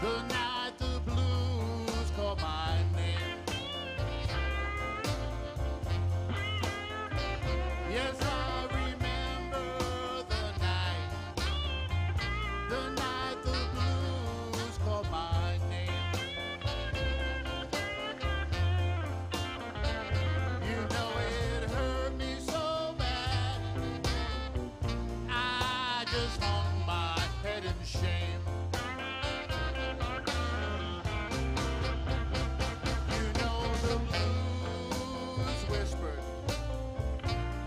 The night the blues called my name. Yes, I remember the night the blues called my name. You know it hurt me so bad, I just hung my head in shame. You know the blues whispered,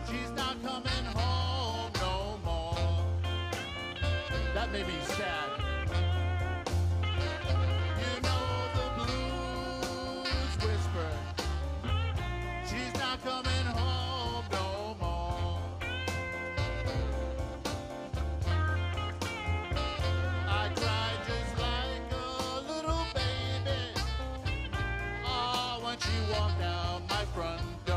she's not coming home no more. That made me sad. You know the blues whispered, she's not coming home no more. I cried just like a little baby, oh, when she walked out my front door.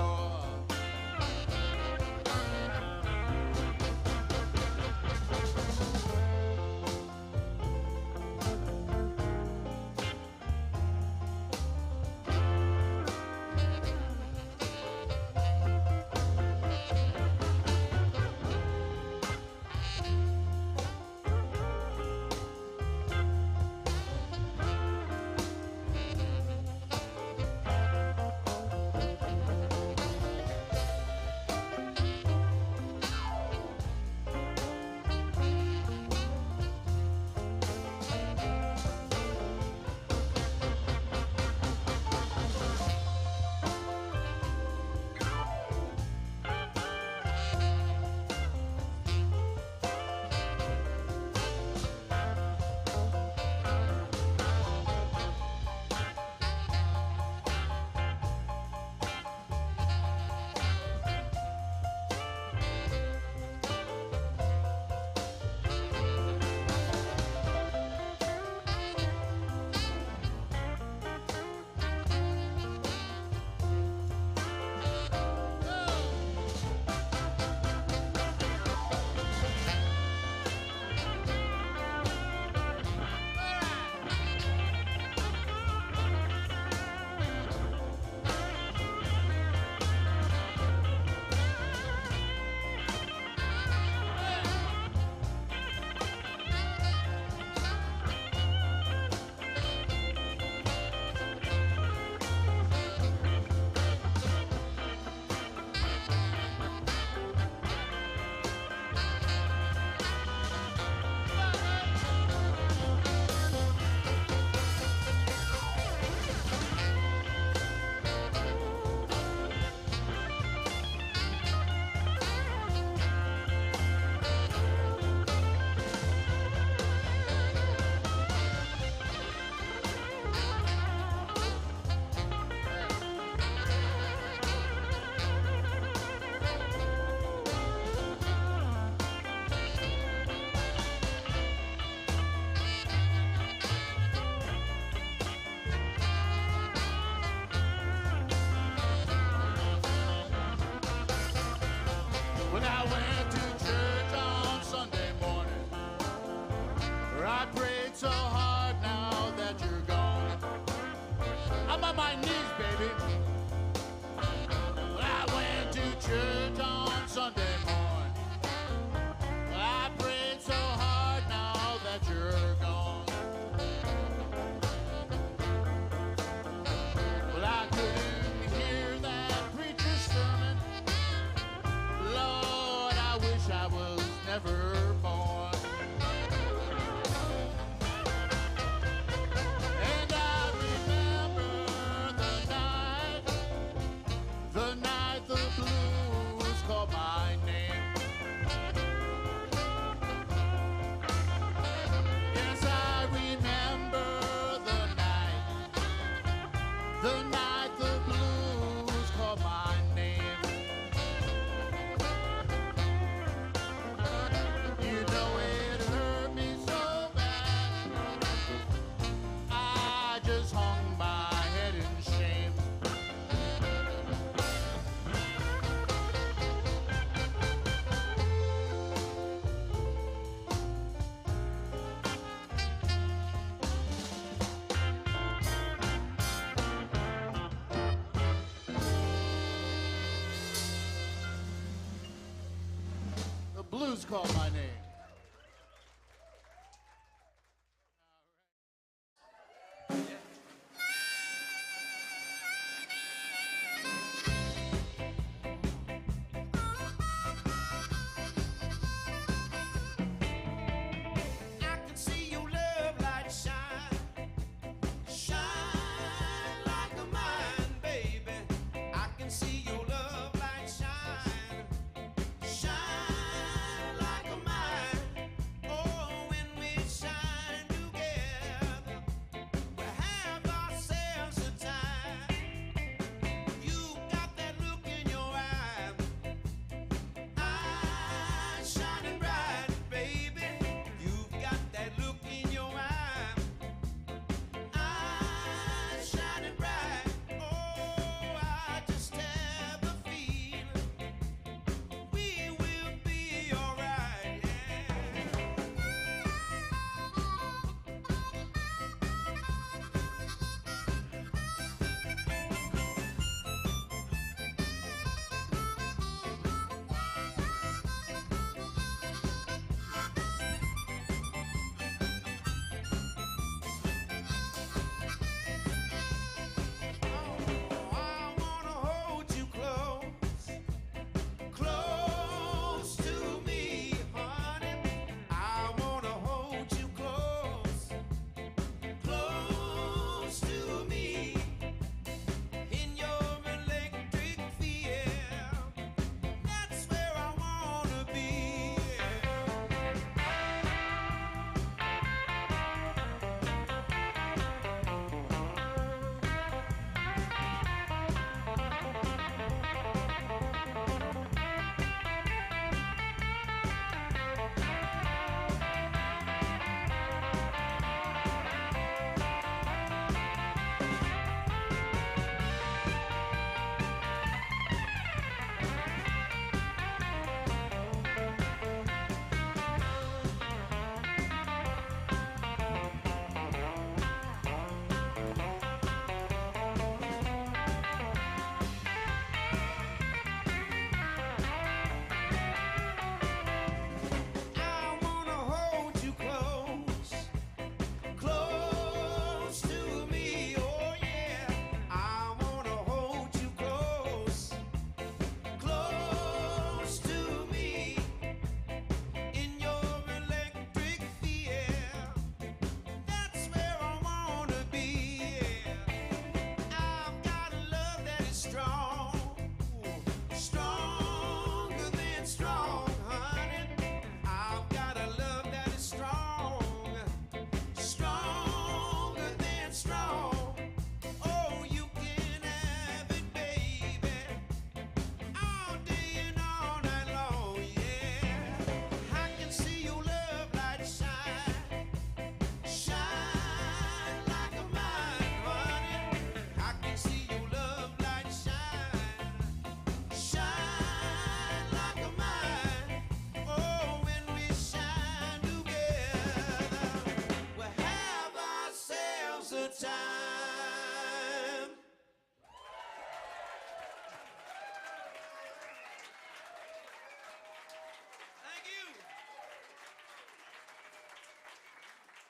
blues call my name.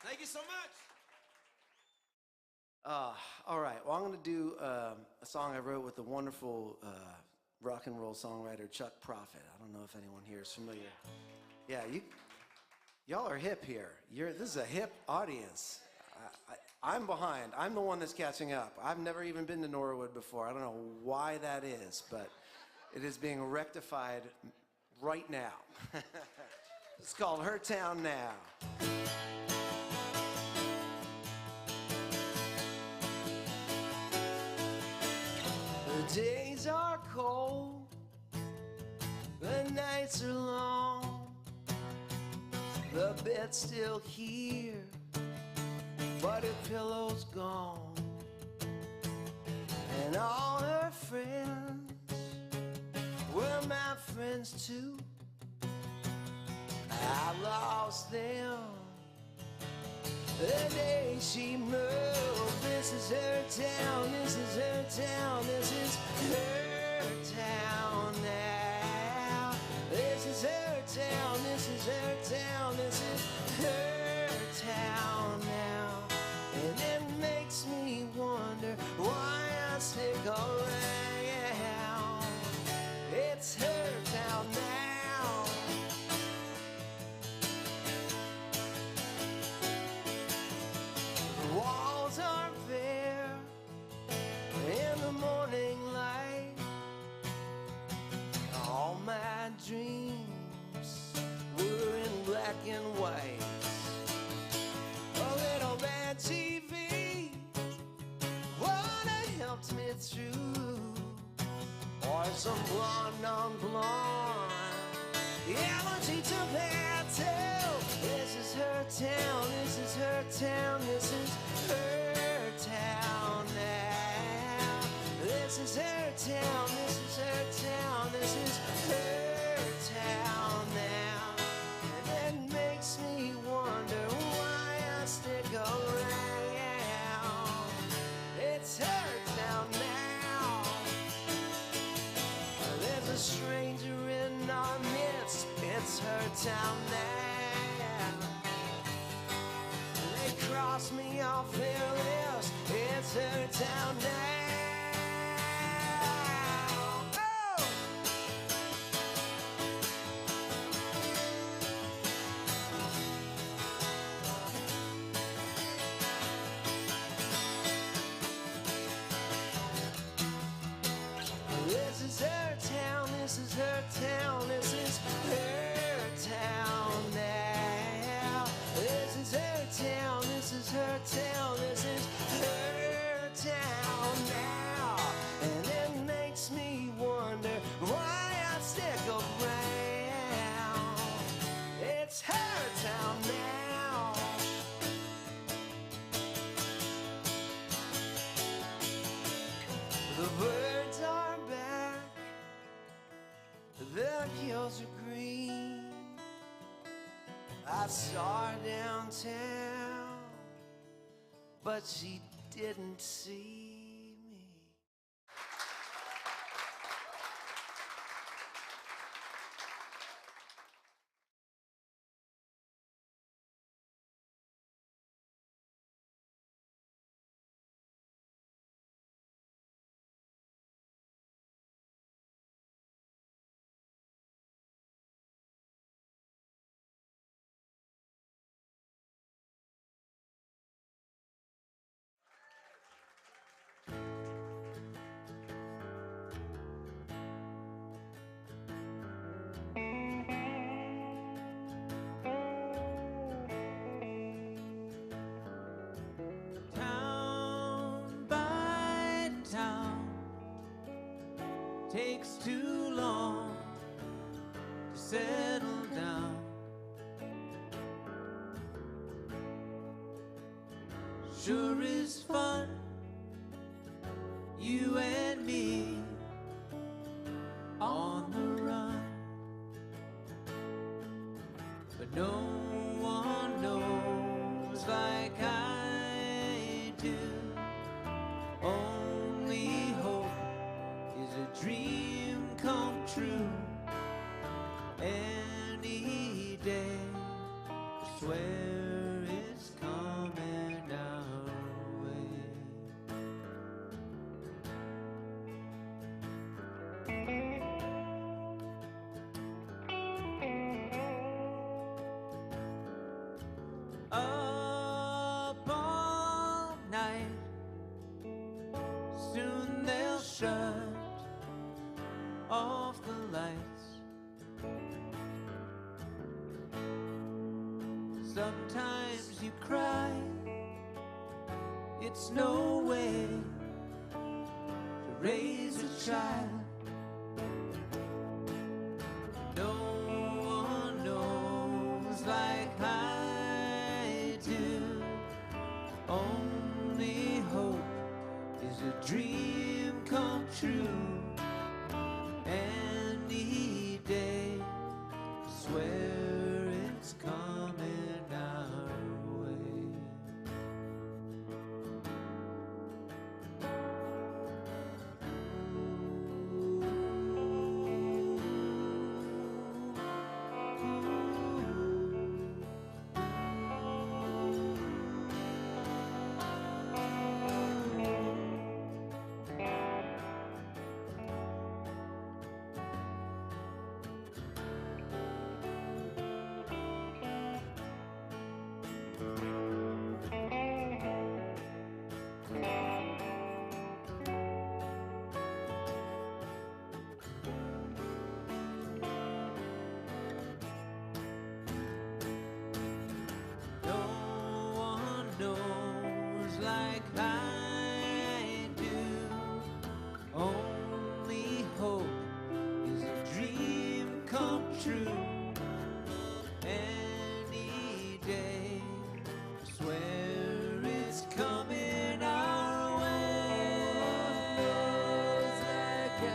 Thank you so much. All right, well, I'm going to do a song I wrote with the wonderful rock and roll songwriter Chuck Prophet. I don't know if anyone here is familiar. Yeah, y'all are hip here. This is a hip audience. I'm behind. I'm the one that's catching up. I've never even been to Norwood before. I don't know why that is, but it is being rectified right now. It's called Her Town Now. The days are cold, the nights are long, the bed's still here, but her pillow's gone, and all her friends were my friends too. I lost them the day she moved. This is her town, this is her town, this is her town now. This is her town, this is her town, this is her town now. And it makes me wonder why I stick around. It's her town now. The walls are bare in the morning light. All my dreams were in black and white. A little bad TV would have helped me through, or some blonde on blonde elegy to pair too. This is her town, this is her town, this is her town now. This is her town, this is her town, this is her town now. And it makes me wonder why I stick around. It's her town now. There's a stranger in our midst, it's her town now. They cross me off their list, it's her town now. Oh! This is her town, this is her town, this is her town now. This is her town, this is her town, this is her town now. And it makes me wonder why I stick around. It's her town now. The birds are back, the hills are green. I saw her downtown, but she didn't see me. Town by town takes too long to settle down. Sure is fun, you and me on the run, but no one knows like I do. Only hope is a dream come true. Any day, I swear it's coming our way. Up all night, soon they'll shut off the lights. Sometimes you cry, it's no way to raise a child. No one knows like I do. Only hope is a dream come true. Any day, I swear it's coming our way. Ooh, ooh. like I do. Only hope is a dream come true. Any day, I swear it's coming our way. Like I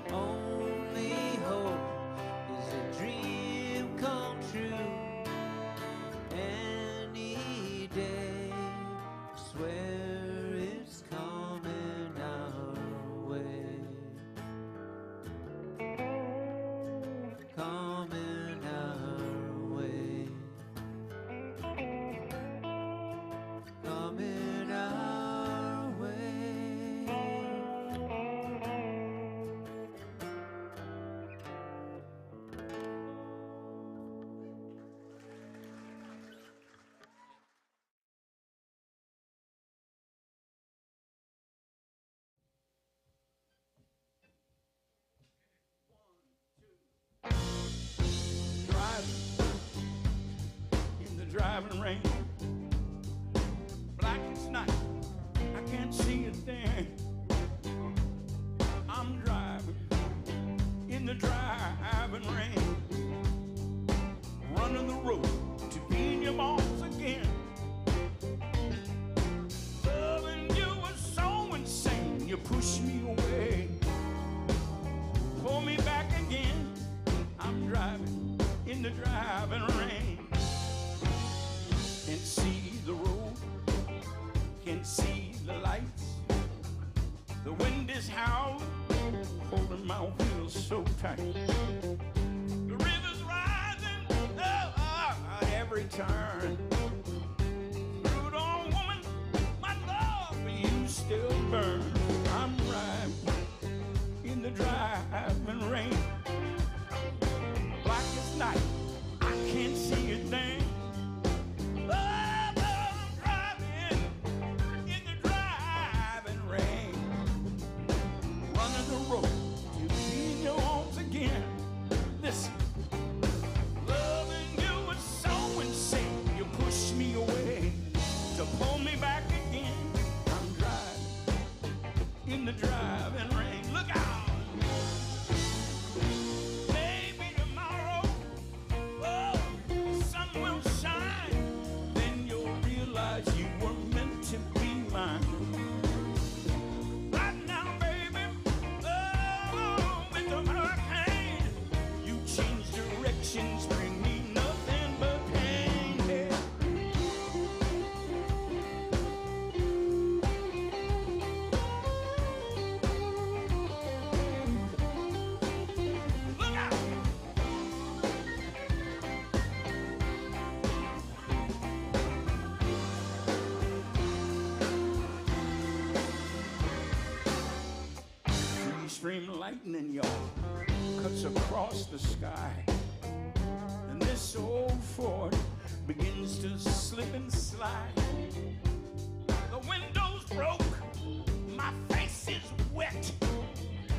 do. Only hope is a dream come true. Any day, I swear it's coming our way. Coming our way. Coming our way. Driving in the driving rain, black as night, I can't see a thing. I'm driving in the driving rain, running the road to be in your arms again. Loving you was so insane, you push me away, pull me back again. I'm driving in the driving rain. Can't see the road, can't see the lights. The wind is howling, holding my wheels so tight. The river's rising, at every turn. Rude old woman, my love for you still burns. I'm riding in the driving rain. Black as night, I can't see a thing. Oh, I'm driving in the driving rain, running the road to be in your arms again. Listen, loving you was so insane, you pushed me away to pull me back again. I'm driving in the driving rain. Look out! You were meant to be mine. Right now, baby, with the hurricane, you change directions, bring me nothing but pain. Yeah. Look out! Stream lightning, y'all, cuts across the sky, and this old Ford begins to slip and slide. The window's broke, my face is wet.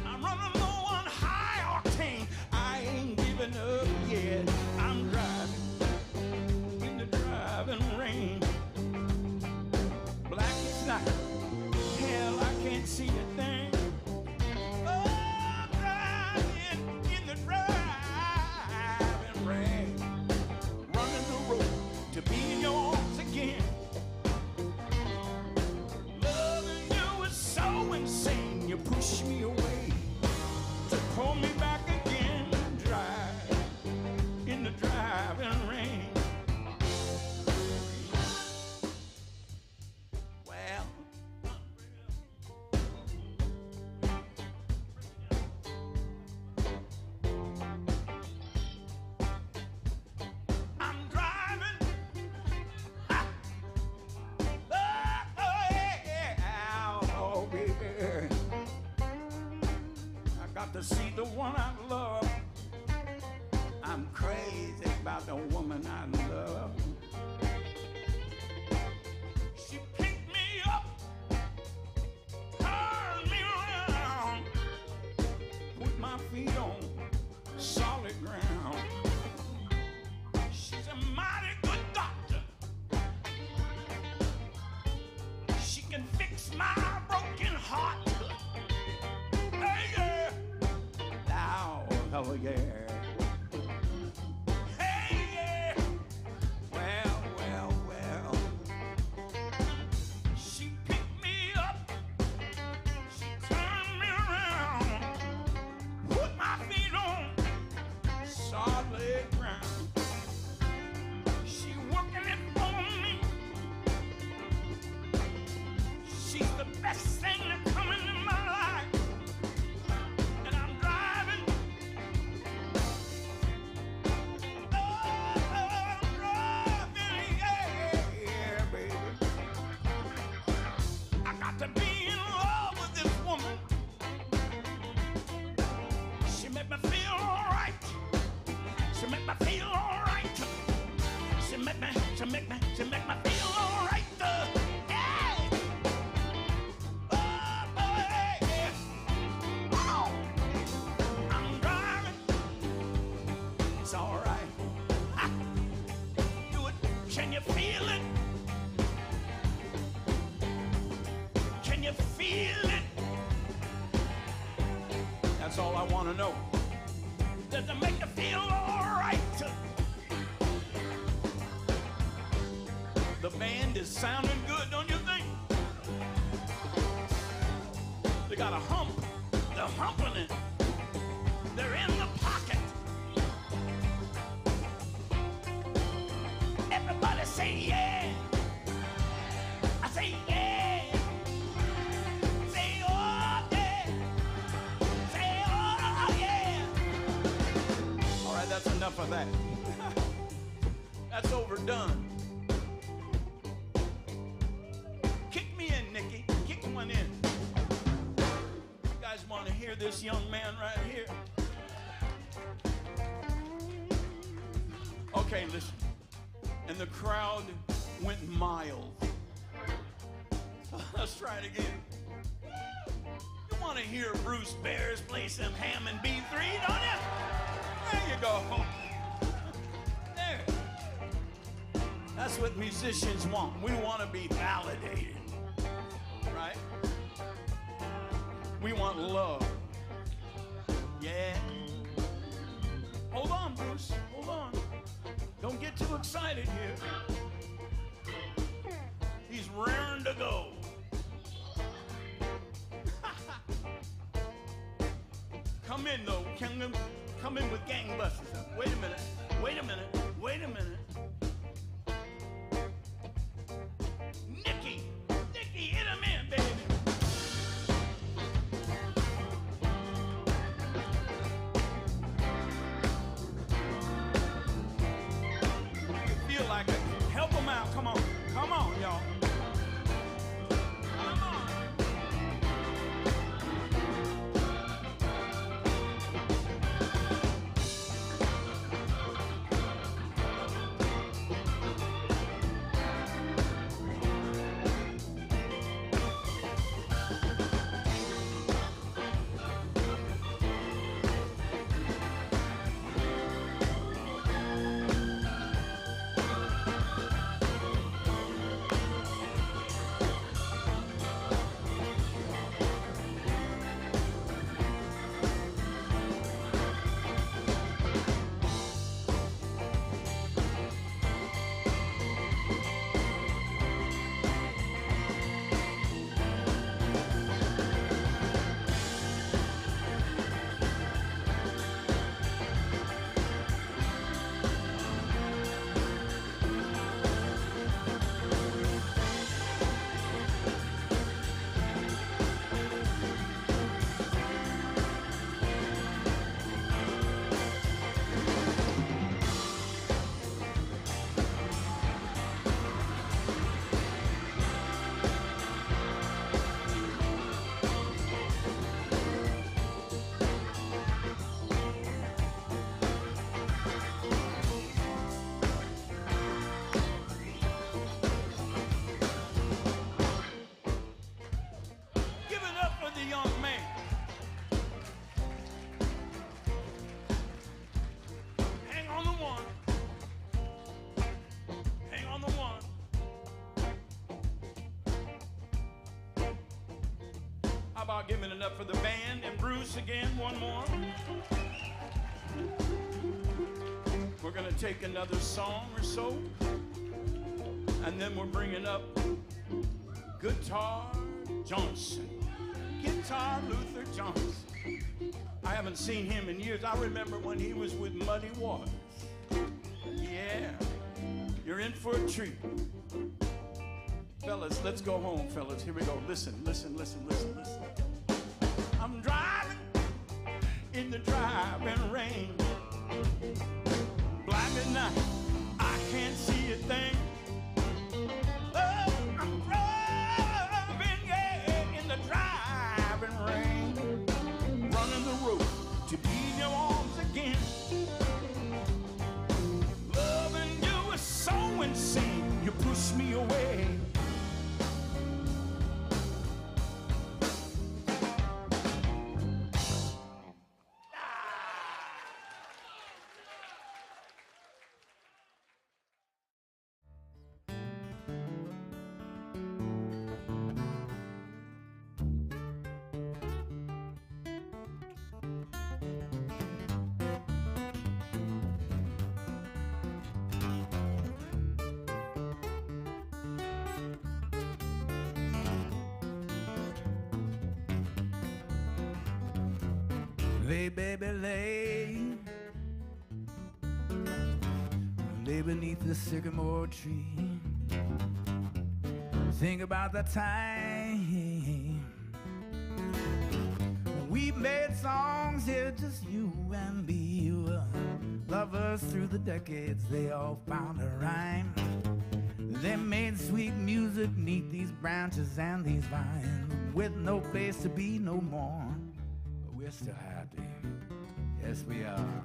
I'm running low on high octane, I ain't giving up yet. I'm driving in the driving rain, black as night, hell, I can't see a thing. To be in your arms again. Loving you is so insane, you push me away to pull me back again. Drive in the driving rain. Well, to see the one I love. I'm crazy about the woman I love. She picked me up, turned me around, put my feet on solid ground. She's a mighty good doctor, my broken heart. Hey, yeah. Now, oh, yeah. Hey, yeah. Well, well, well. She picked me up. She turned me around. Put my feet on solid ground. She working it for me. She's the best thing that's coming in my life. And I'm driving. Oh, I'm driving, yeah, baby. I got to be in love with this woman. She make me feel all right. She make me feel all right. She make me feel all right. Hey! Oh, boy, yeah. Oh, I'm driving. It's all right. Ha. Do it. Can you feel it? Can you feel it? That's all I want to know. Does it make you feel all right? The band is sounding good, don't you think? They got a hump. They're humping it. They're in the pocket. Everybody say yeah. I say yeah. Say oh yeah. Say oh yeah. All right, that's enough of that. That's overdone. Kick me in, Nikki. Kick one in. You guys want to hear this young man right here? Okay, listen. And the crowd went mild. Let's try it again. You want to hear Bruce Bears play some Hammond B3, don't you? There you go. There. That's what musicians want. We want to be validated. Right? We want love. Yeah. Hold on, Bruce. Hold on. Don't get too excited here. He's raring to go. Come in, though. Come in with gangbusters. Wait a minute. Wait a minute. Wait a minute. Nikki, hit him in, baby. You feel like it. Help him out. Come on, y'all. Come on. How about giving it up for the band and Bruce again, one more? We're gonna take another song or so, and then we're bringing up Guitar Johnson. Guitar Luther Johnson. I haven't seen him in years. I remember when he was with Muddy Waters. Yeah, you're in for a treat. Fellas, let's go home, fellas. Here we go. Listen, listen, listen, listen, listen. I'm driving in the driving rain. Black at night, I can't see a thing. Oh, I'm driving, yeah, in the driving rain. Running the road to be in your arms again. Loving you is so insane, you push me away. Lay, baby, lay. Lay beneath the sycamore tree. Think about the time we made songs here, just you and me. Lovers through the decades, they all found a rhyme. They made sweet music neath these branches and these vines, with no place to be no more. But we're still happy. Yes, we are.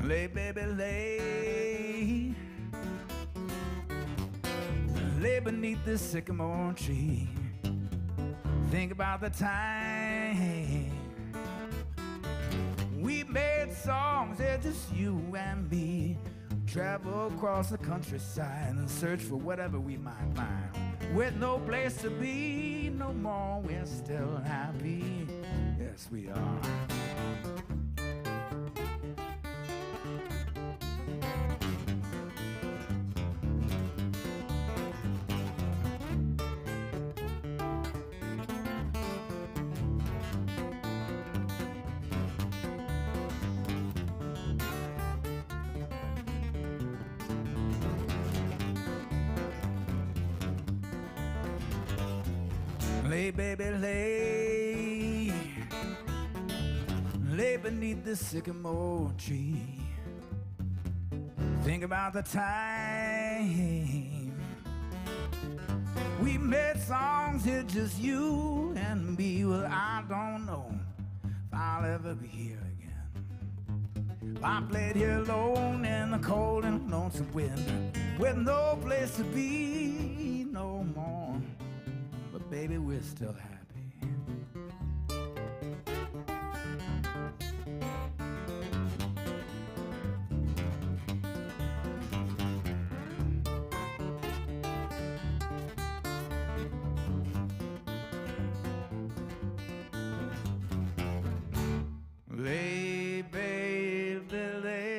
Lay, baby, lay. Lay beneath the sycamore tree. Think about the time we made songs, yeah, just you and me. Travel across the countryside and search for whatever we might find. With no place to be no more, we're still happy. Yes, we are. Lay, baby, lay. Lay beneath the sycamore tree. Think about the time we made songs here, just you and me. Well, I don't know if I'll ever be here again. I played here alone in the cold and lonesome wind, with no place to be no more. But baby, we're still happy. Lay, baby, lay.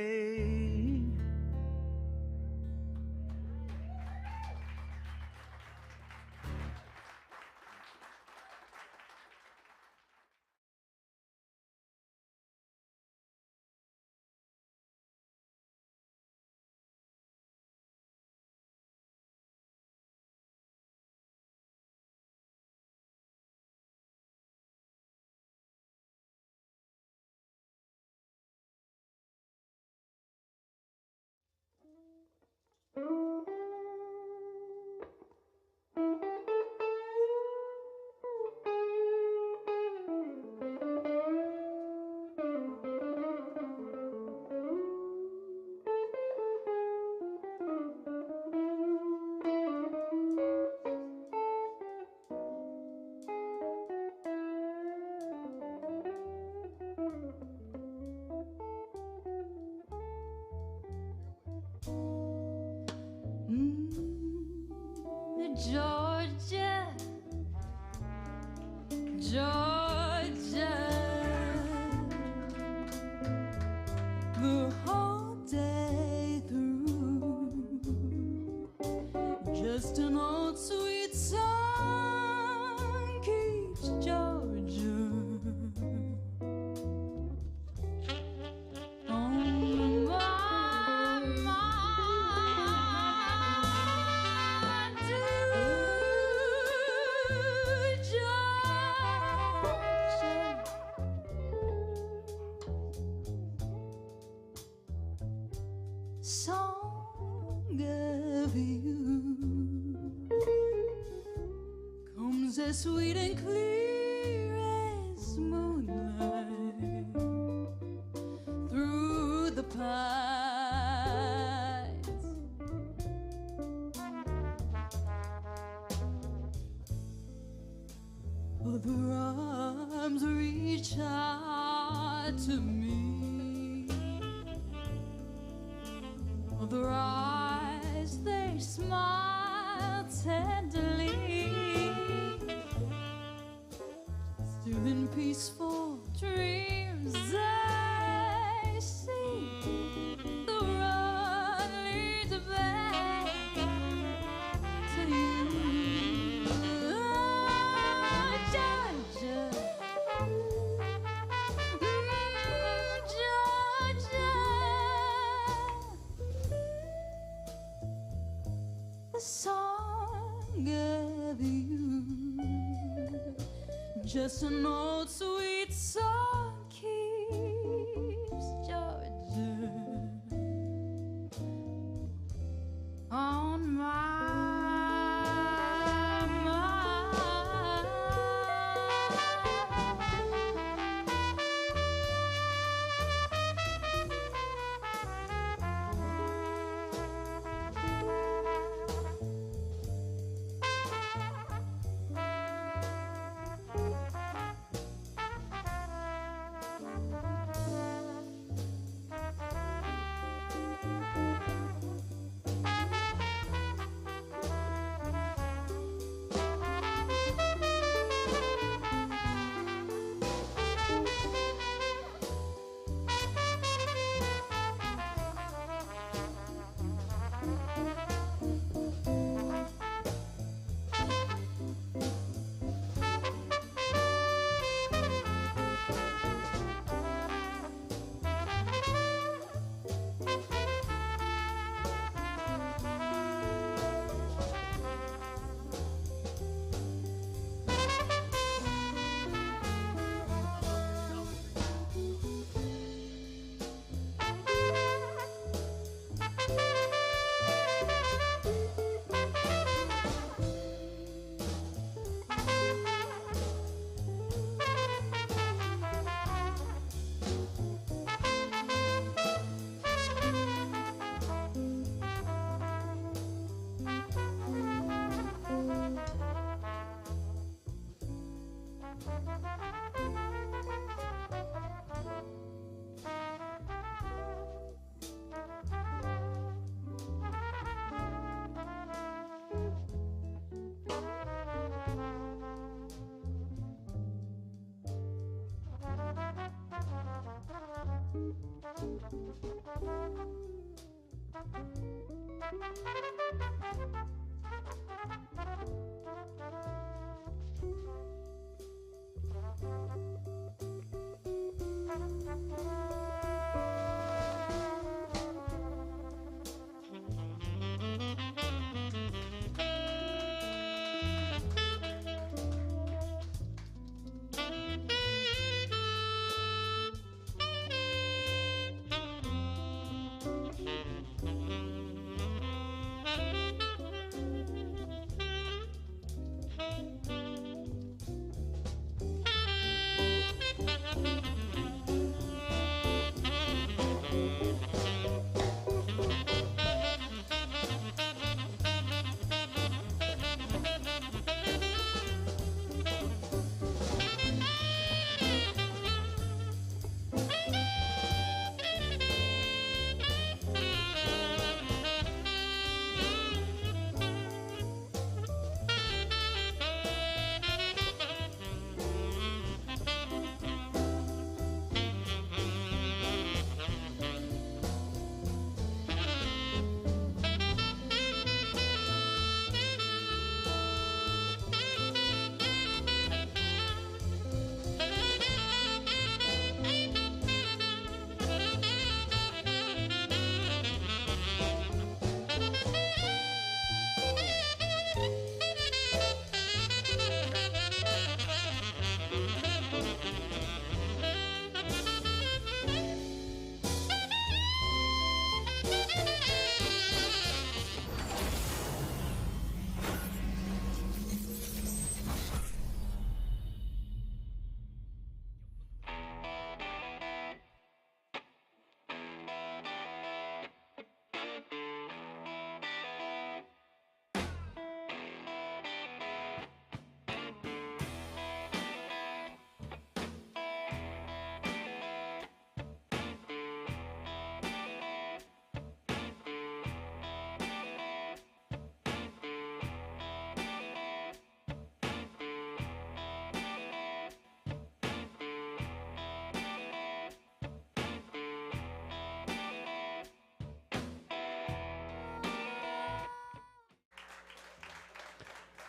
Georgia, Georgia, the whole day through, just an old sweet song keeps Georgia on my mind. Song of you comes as sweet and clear as moonlight through the pines. Other arms reach out to me. Other eyes, they smile tenderly, still in peaceful dreams I see the road leads back to you. Georgia, Georgia, the song of you, just an old sweet song keeps Georgia on my mind.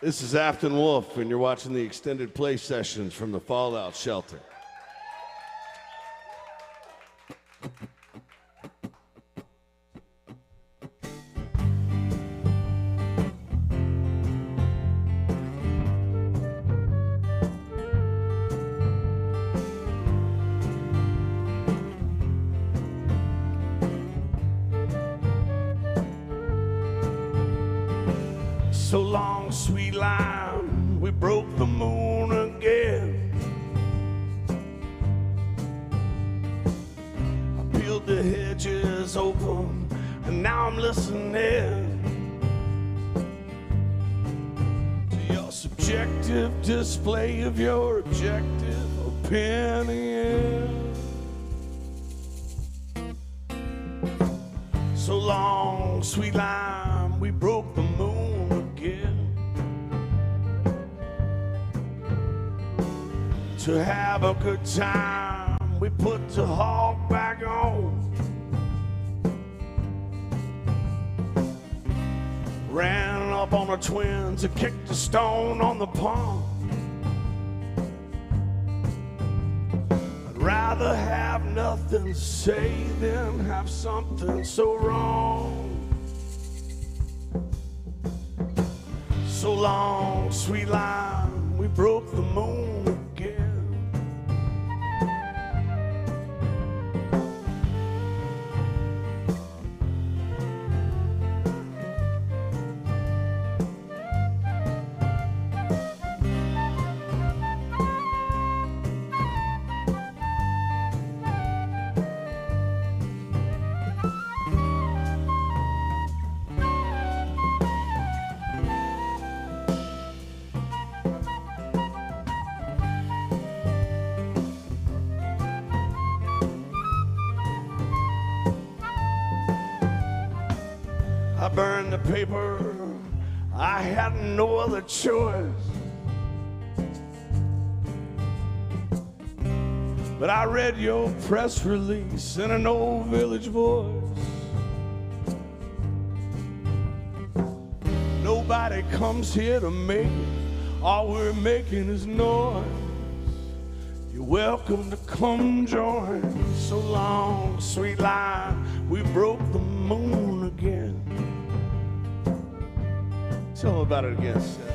This is Afton Wolfe, and you're watching the extended play sessions from the Fallout Shelter. So long, sweet lime, we broke the moon again. I peeled the hedges open, and now I'm listening to your subjective display of your objective opinion. So long, sweet lime, we broke the moon again. To have a good time, we put the hog back on. Ran up on the twins and kicked a stone on the pond. I'd rather have nothing to say than have something so wrong. So long, sweet lime, we broke the moon again. I burned the paper, I had no other choice. But I read your press release in an old village voice. Nobody comes here to make it, all we're making is noise. You're welcome to come join. So long, sweet lime, we broke the moon again. Tell them about it again, Seth.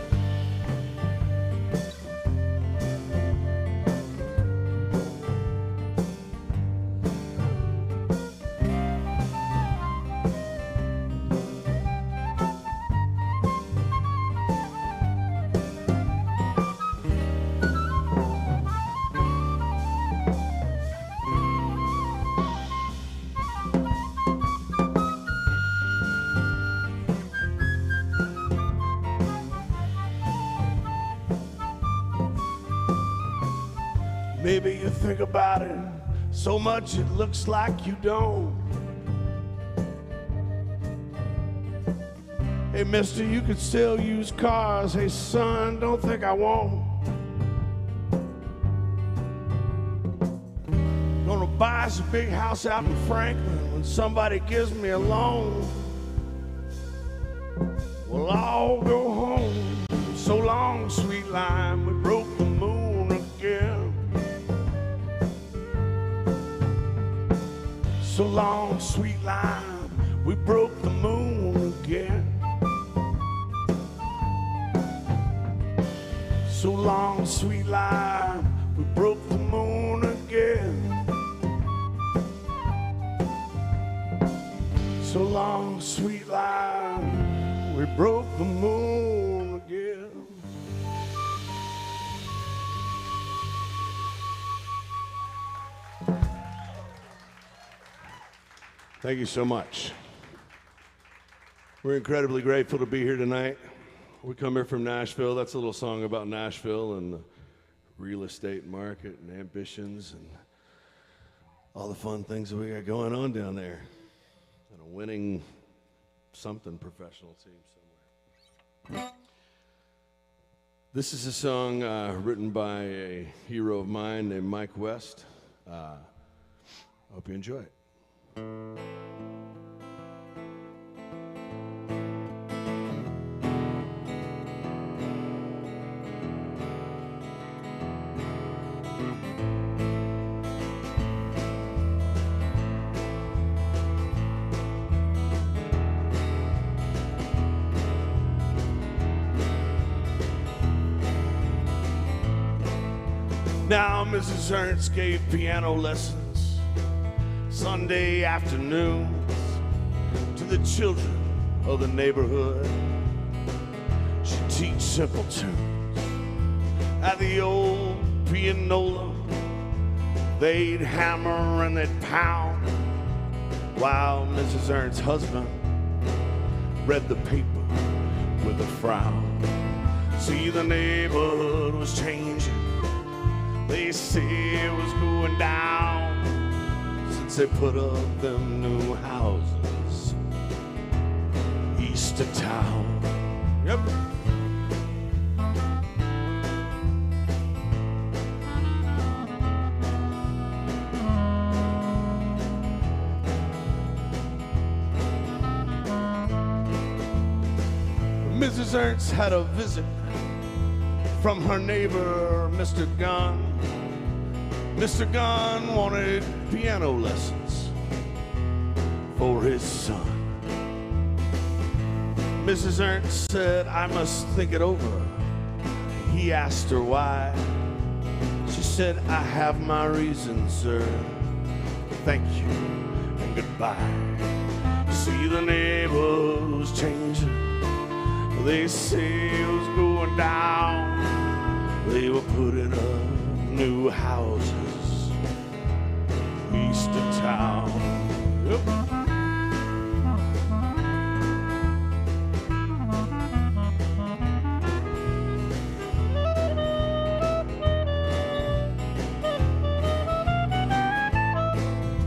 Maybe you think about it so much it looks like you don't. Hey, mister, you could still use cars. Hey, son, don't think I won't. Gonna buy us a big house out in Franklin when somebody gives me a loan. We'll all go home. So long, sweet lime, we broke the moon again. So long, sweet lime, we broke the moon again. So long, sweet lime, we broke the moon again. So long, sweet lime, we broke the moon again. Thank you so much. We're incredibly grateful to be here tonight. We come here from Nashville. That's a little song about Nashville and the real estate market and ambitions and all the fun things that we got going on down there. And a winning something professional team somewhere. This is a song written by a hero of mine named Mike West. I hope you enjoy it. Now Mrs. Ernst gave piano lessons Sunday afternoons to the children of the neighborhood. She'd teach simple tunes at the old pianola. They'd hammer and they'd pound while Mrs. Ernst's husband read the paper with a frown. See, the neighborhood was changing. They say it was going down since they put up them new houses east of town. Yep. Mrs. Ernst had a visit from her neighbor, Mr. Gunn. Mr. Gunn wanted piano lessons for his son. Mrs. Ernst said, I must think it over. He asked her why. She said, I have my reasons, sir. Thank you and goodbye. See, the neighborhood was changing. They say it was going down. They were putting up new houses east of town. Yep.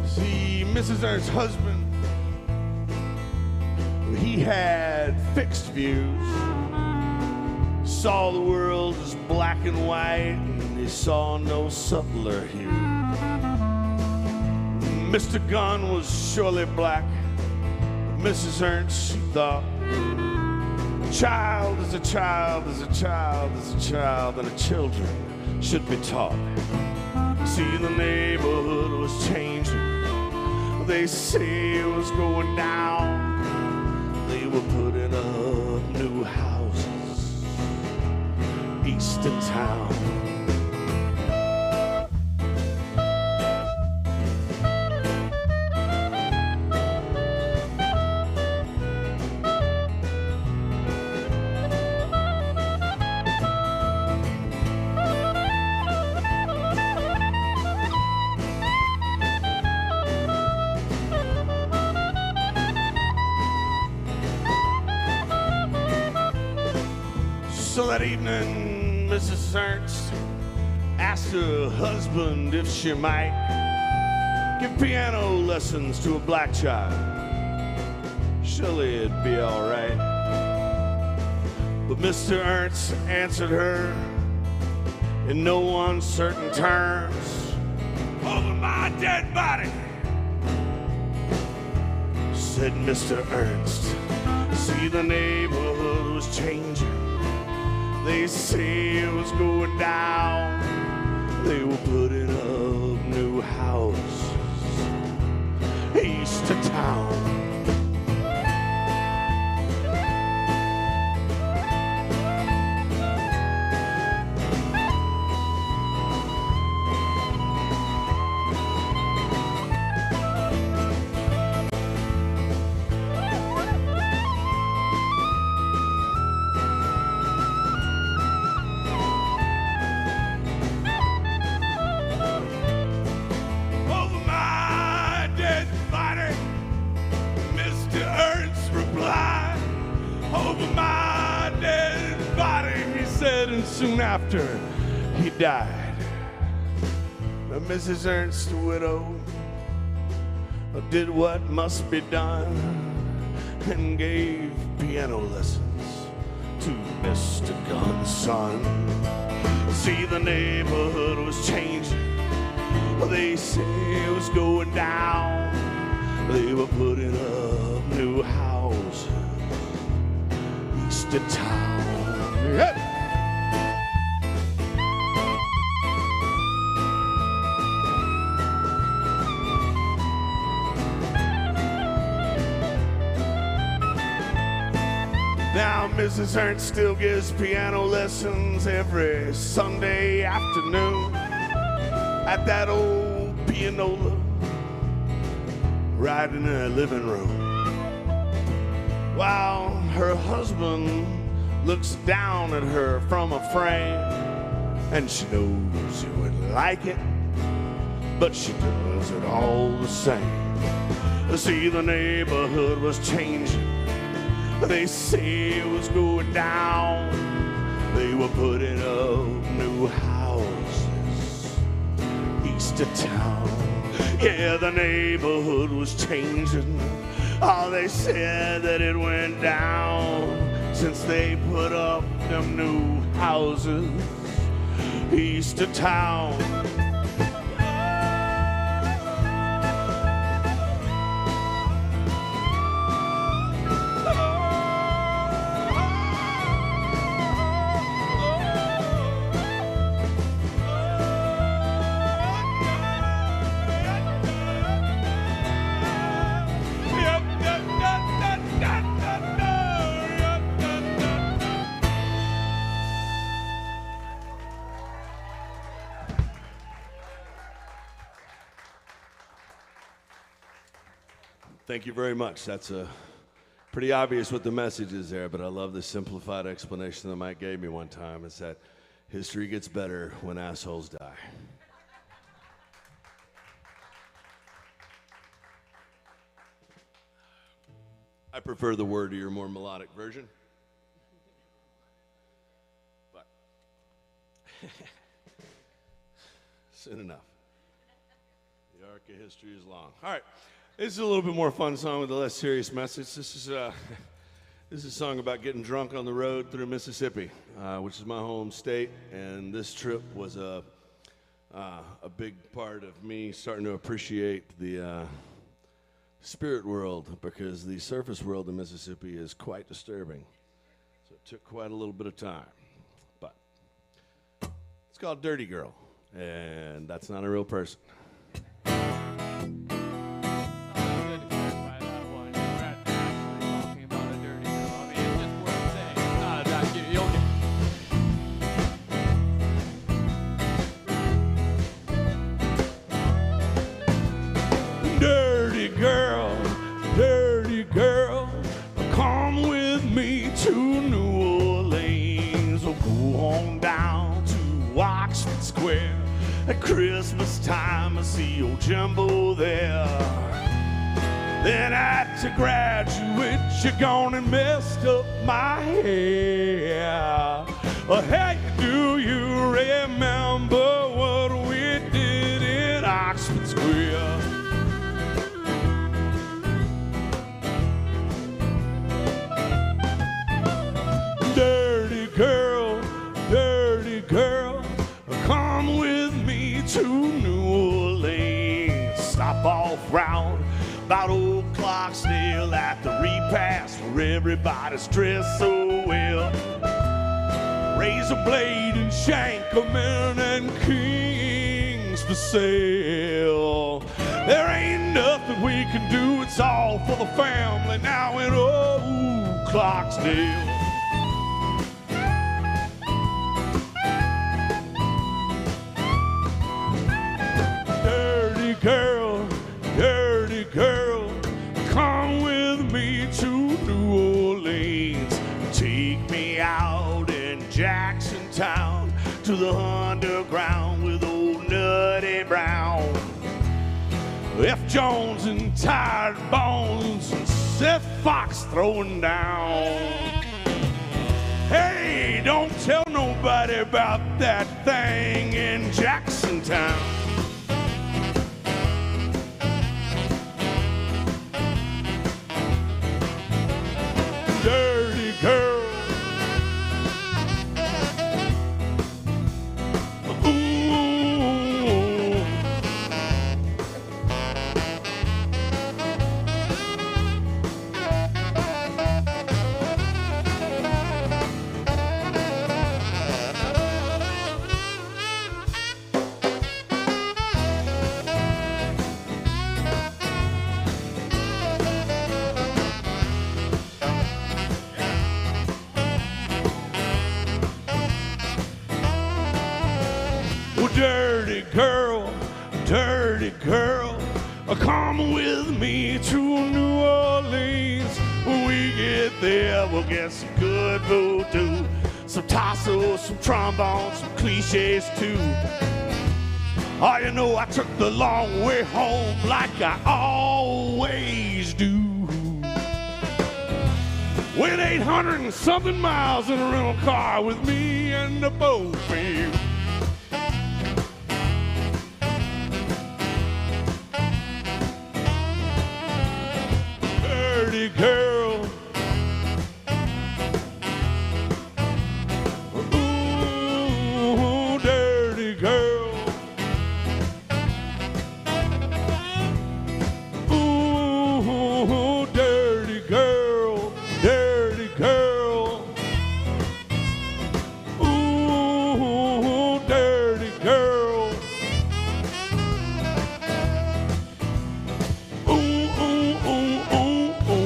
See, Mrs. Ernst's husband, he had fixed views, saw the world as black and white, and he saw no subtler hue. Mr. Gunn was surely black, but Mrs. Ernst, she thought, a child is a child is a child is a child, and the children should be taught. See, the neighborhood was changing. They say it was going down. They were putting up new houses east of town. So that evening, Mrs. Ernst asked her husband if she might give piano lessons to a black child. Surely it'd be all right. But Mr. Ernst answered her in no uncertain terms. Over my dead body, said Mr. Ernst. See, the neighborhood was changing. They say it was going down. They were putting up new houses east of town. Soon after he died, Mrs. Ernst, the widow, did what must be done and gave piano lessons to Mr. Gunn's son. See, the neighborhood was changing. They say it was going down. They were putting up new houses east of town. Hey! Now Mrs. Ernst still gives piano lessons every Sunday afternoon at that old pianola right in her living room, while her husband looks down at her from a frame, and she knows he wouldn't like it, but she does it all the same. See, the neighborhood was changing. They say it was going down. They were putting up new houses east of town. Yeah, the neighborhood was changing. Oh, they said that it went down since they put up them new houses east of town. Thank you very much. That's pretty obvious what the message is there, but I love the simplified explanation that Mike gave me one time. It's that history gets better when assholes die. I prefer the word to your more melodic version. But soon enough. The arc of history is long. All right. This is a little bit more fun song with a less serious message. This is a song about getting drunk on the road through Mississippi, which is my home state, and this trip was a big part of me starting to appreciate the spirit world, because the surface world in Mississippi is quite disturbing. So it took quite a little bit of time, but it's called Dirty Girl, and that's not a real person. Dirty girl, come with me to New Orleans. We'll go on down to Oxford Square. At Christmas time, I see old Jumbo there. Then at the graduate, you gone and messed up my hair. Hey, do you remember what we did in Oxford Square? Dirty girl, come with me to New Orleans. Stop off round about old Clarksdale at the repast where everybody's dressed so well. Razor blade and shankerman and kings for sale. There ain't nothing we can do, it's all for the family now in old Clarksdale. Dirty girl, come with me to New Orleans. Take me out in Jackson Town to the underground with old Nutty Brown. F. Jones and Tired Bones and Seth Fox throwing down. Hey, don't tell nobody about that thing in Jackson Town. Dirty girl. Ooh. Dirty girl, dirty girl, come with me to New Orleans. When we get there, we'll get some good voodoo, some tassels, some trombones, some cliches too. Oh, you know, I took the long way home like I always do. Went 800 and something miles in a rental car with me and the both of you. Dirty girl. Ooh, dirty girl. Ooh, dirty girl, dirty girl. Ooh, dirty girl. Ooh, ooh, ooh, ooh, ooh.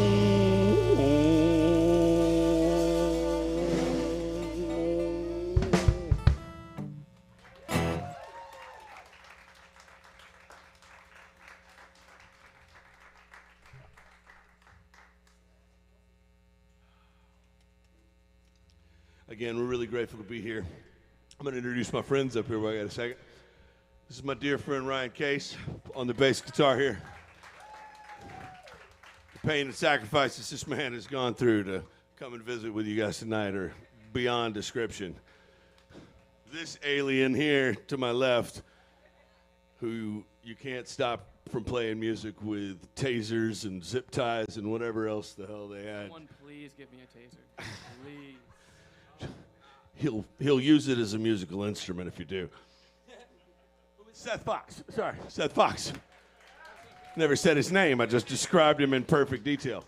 Again, we're really grateful to be here. I'm going to introduce my friends up here. Wait a second. This is my dear friend Ryan Case on the bass guitar here. The pain and sacrifices this man has gone through to come and visit with you guys tonight are beyond description. This alien here to my left, who you can't stop from playing music with tasers and zip ties and whatever else the hell they had. Someone please give me a taser. Please. He'll use it as a musical instrument if you do. Seth Fox. Sorry, Seth Fox. Never said his name. I just described him in perfect detail.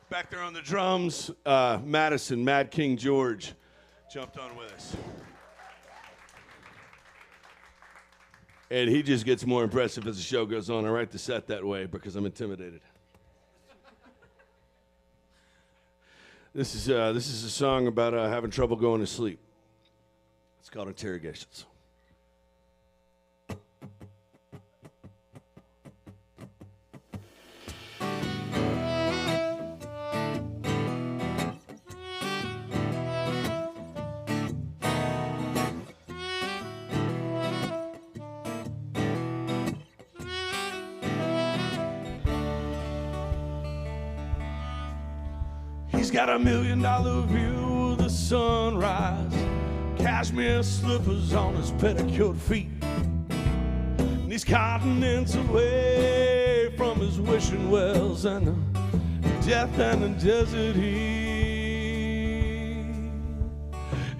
Back there on the drums, Madison, Mad King George, jumped on with us. And he just gets more impressive as the show goes on. I write the set that way because I'm intimidated. This is a song about having trouble going to sleep. It's called Interrogations. He's got $1 million view of the sunrise, cashmere slippers on his pedicured feet, and he's continents away from his wishing wells and the death and the desert heat.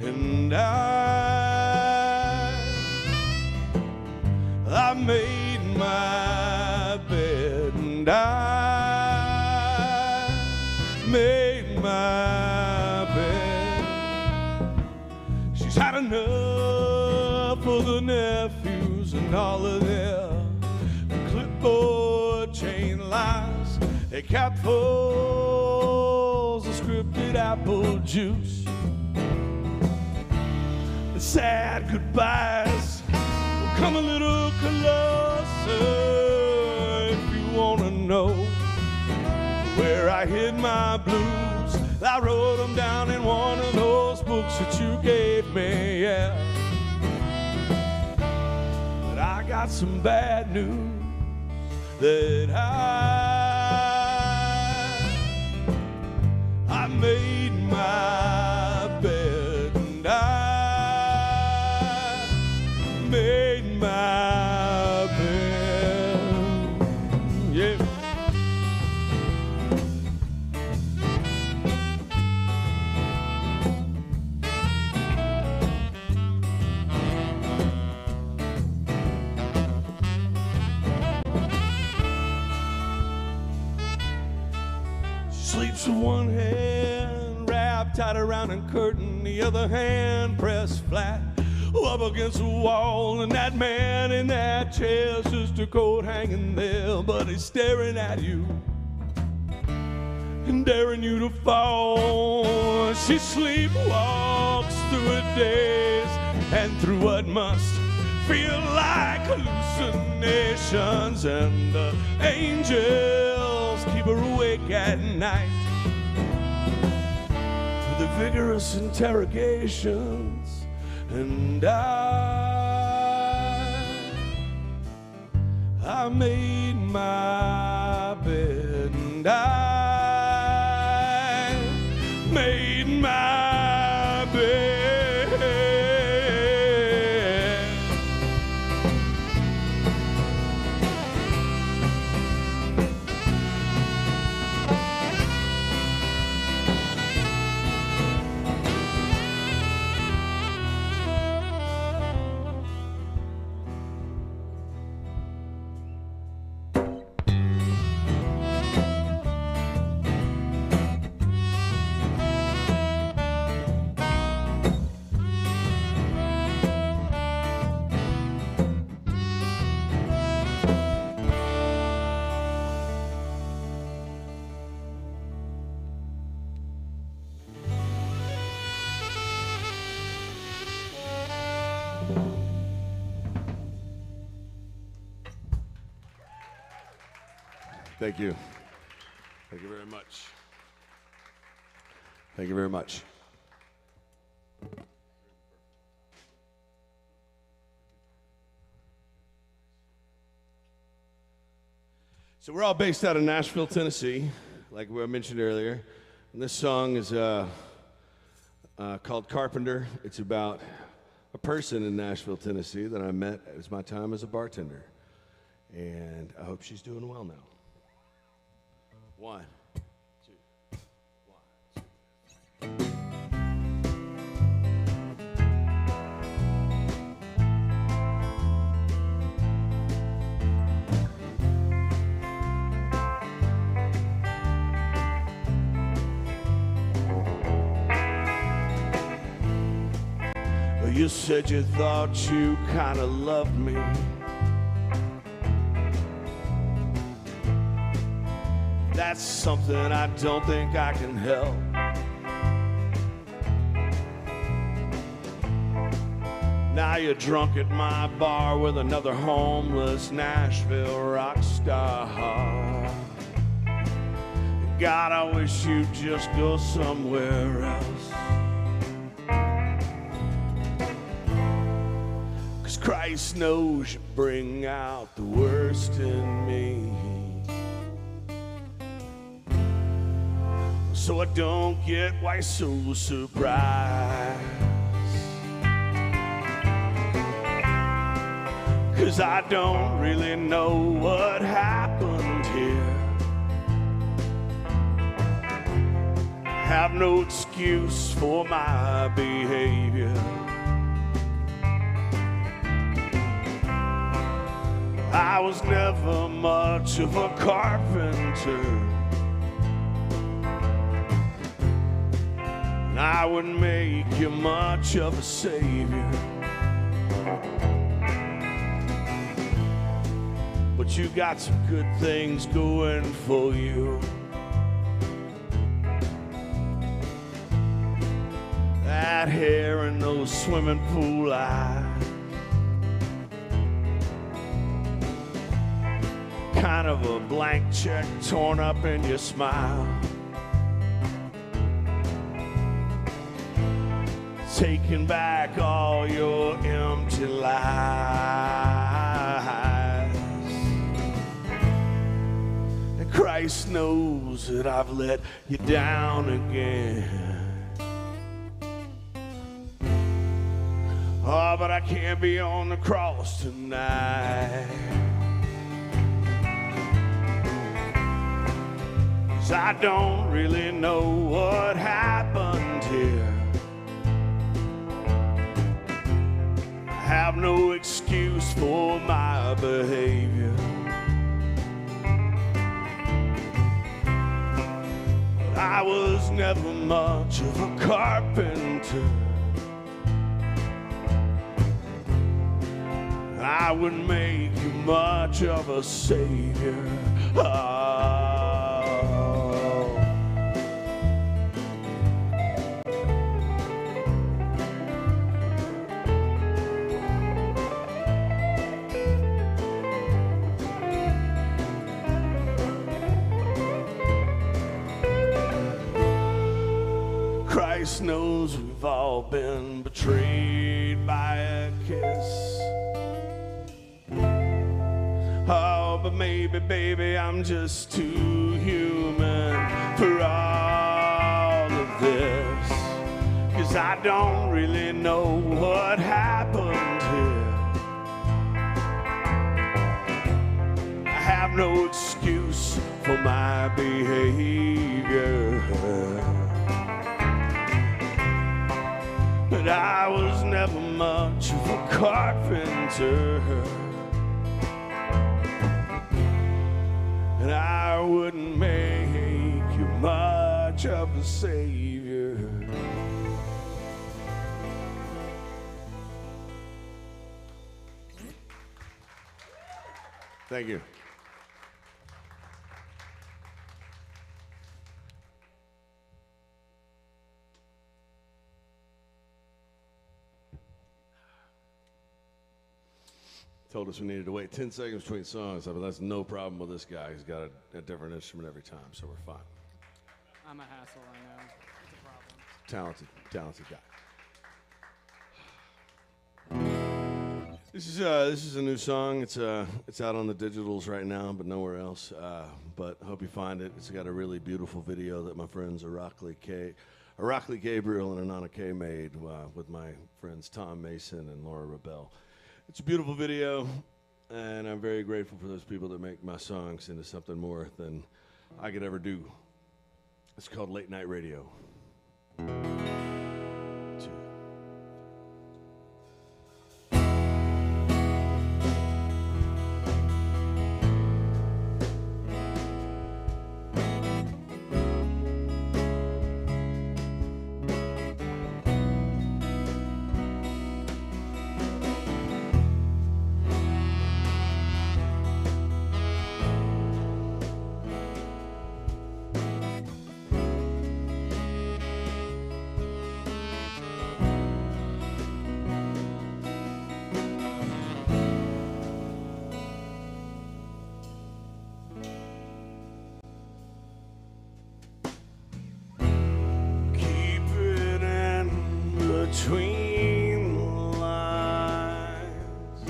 And I made my bed, and I made my bed. She's had enough of the nephews and all of their clipboard chain lies, a cap full of scripted apple juice, the sad goodbyes will come a little closer if you want to know where I hid my blues. I wrote them down in one of those books that you gave me, yeah. But I got some bad news that I made my bed, and I made my bed, yeah. Sleeps with one hand wrapped tight around a curtain, the other hand pressed flat up against the wall, and that man in that chair's just a coat hanging there, but he's staring at you and daring you to fall. She sleepwalks through her days and through what must feel like hallucinations, and the angels keep her awake at night with the vigorous interrogations. And I made my bed, and I made my bed. Thank you. Thank you very much. Thank you very much. So we're all based out of Nashville, Tennessee, like I mentioned earlier. And this song is called Carpenter. It's about a person in Nashville, Tennessee that I met as my time as a bartender. And I hope she's doing well now. 1, 2, 1, 2. You said you thought you kind of loved me. That's something I don't think I can help. Now you're drunk at my bar with another homeless Nashville rock star. God, I wish you'd just go somewhere else. 'Cause Christ knows you bring out the worst in me. So I don't get why you're so surprised. 'Cause I don't really know what happened here. Have no excuse for my behavior. I was never much of a carpenter. I wouldn't make you much of a savior. But you got some good things going for you. That hair and those swimming pool eyes. Kind of a blank check torn up in your smile. Taking back all your empty lies. And Christ knows that I've let you down again. Oh, but I can't be on the cross tonight. 'Cause I don't really know what happened here. Have no excuse for my behavior. But I was never much of a carpenter. I wouldn't make you much of a savior. knows we've all been betrayed by a kiss. Oh, but maybe, baby, I'm just too human for all of this. 'Cause I don't really know what happened here. I have no excuse for my behavior. But I was never much of a carpenter. And I wouldn't make you much of a savior. Thank you. Told us we needed to wait 10 seconds between songs, but that's no problem with this guy. He's got a different instrument every time, so we're fine. I'm a hassle, I know. It's a problem. Talented guy. This is a new song. It's out on the digitals right now, but nowhere else. But hope you find it. It's got a really beautiful video that my friends Araceli Gabriel and Anana K made with my friends Tom Mason and Laura Rebel. It's a beautiful video, and I'm very grateful for those people that make my songs into something more than I could ever do. It's called Late Night Radio. Between the lines,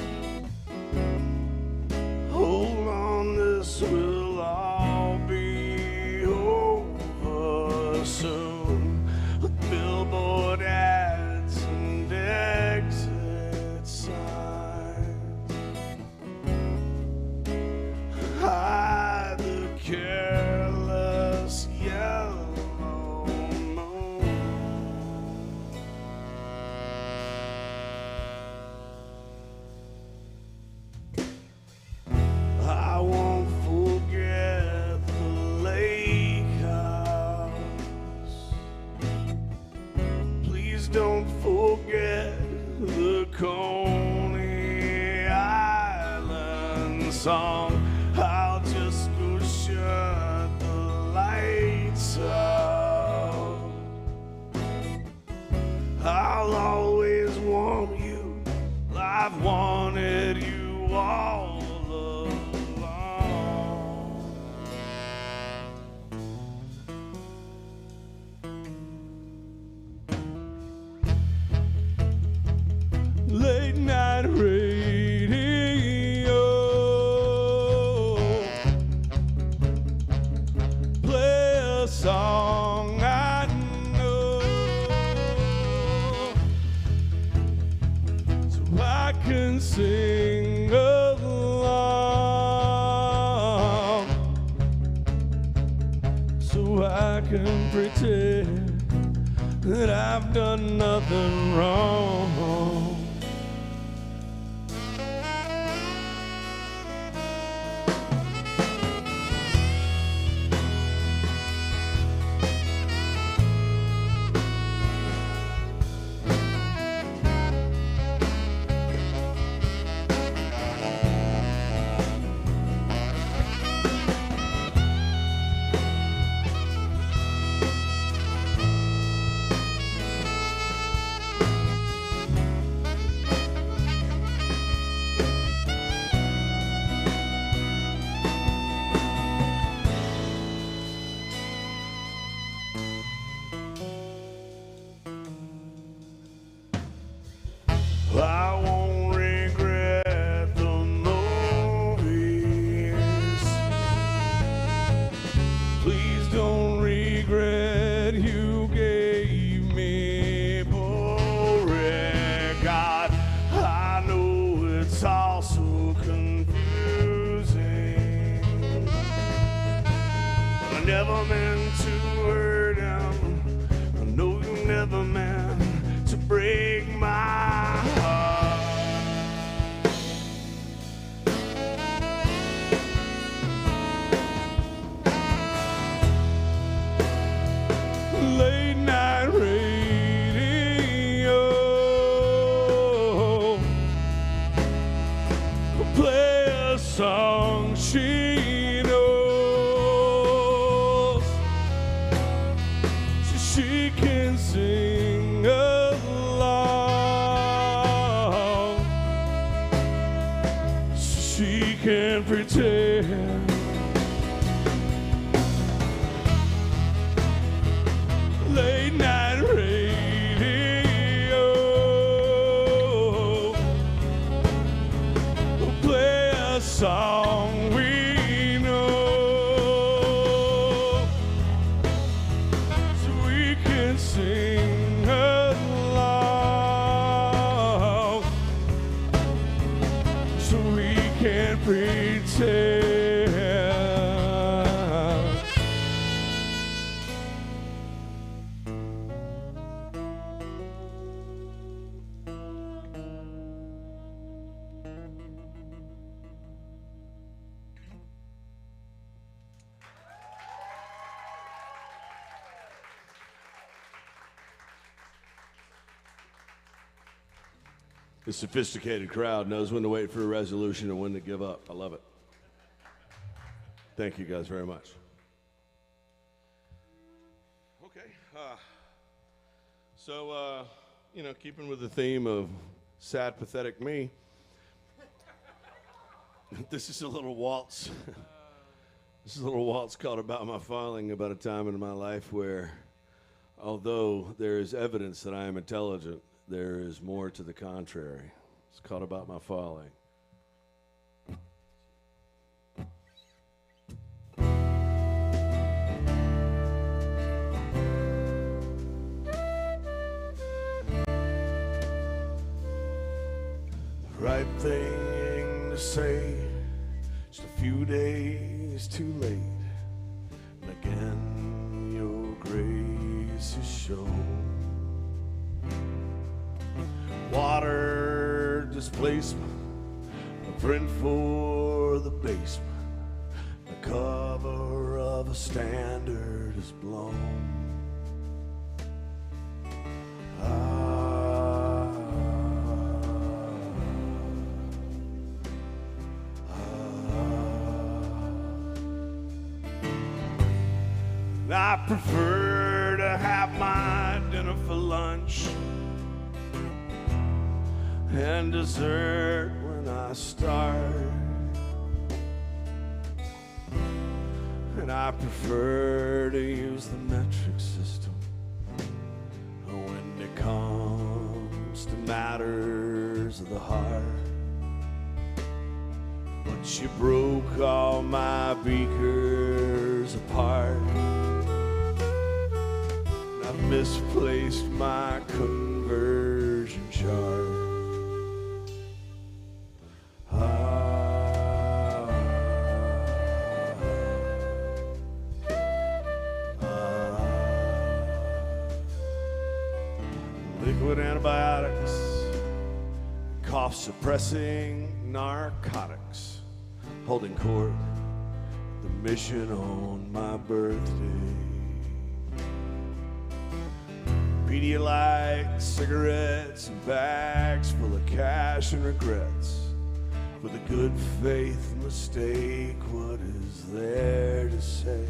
hold on, this will all be over soon. With billboard ads and exit signs, hide the careless yellow. I won't forget the lake house. Please don't forget the Coney Island song. I'll just go shut the lights out. I'll always want you. I've wanted you all. Late night radio, play a song I know, so I can sing along, so I can pretend that I've done nothing wrong. never meant to break my heart. Late night radio, play a song she knows, so she can sing along, so she can pretend. Late night radio, play a song we know, so we can sing along, so we can pretend. The sophisticated crowd knows when to wait for a resolution and when to give up. I love it. Thank you guys very much. Okay. So, keeping with the theme of sad, pathetic me, this is a little waltz. This is a little waltz called About My Falling, about a time in my life where, although there is evidence that I am intelligent, there is more to the contrary. It's called About My Falling. Right thing to say, just a few days too late. And again, your grace is shown. Water displacement, a friend for the basement. The cover of a standard is blown. I prefer to have my dinner for lunch and dessert when I start, and I prefer to use the metric system when it comes to matters of the heart. But you broke all my beakers apart. I've misplaced my conversion chart. Liquid antibiotics, cough-suppressing narcotics, holding court, the mission on my birthday. Pedialyte, cigarettes, and bags full of cash and regrets. For the good faith mistake, what is there to say?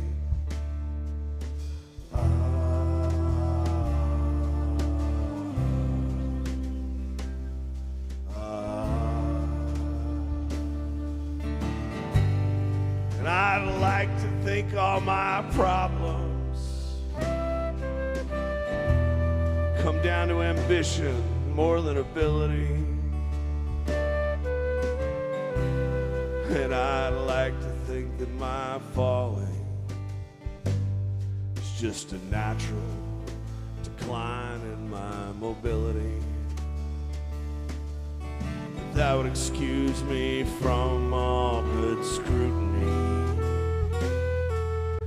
And I'd like to think all my problems come down to ambition more than ability. And I'd like to think that my falling is just a natural decline in my mobility. That would excuse me from all good scrutiny,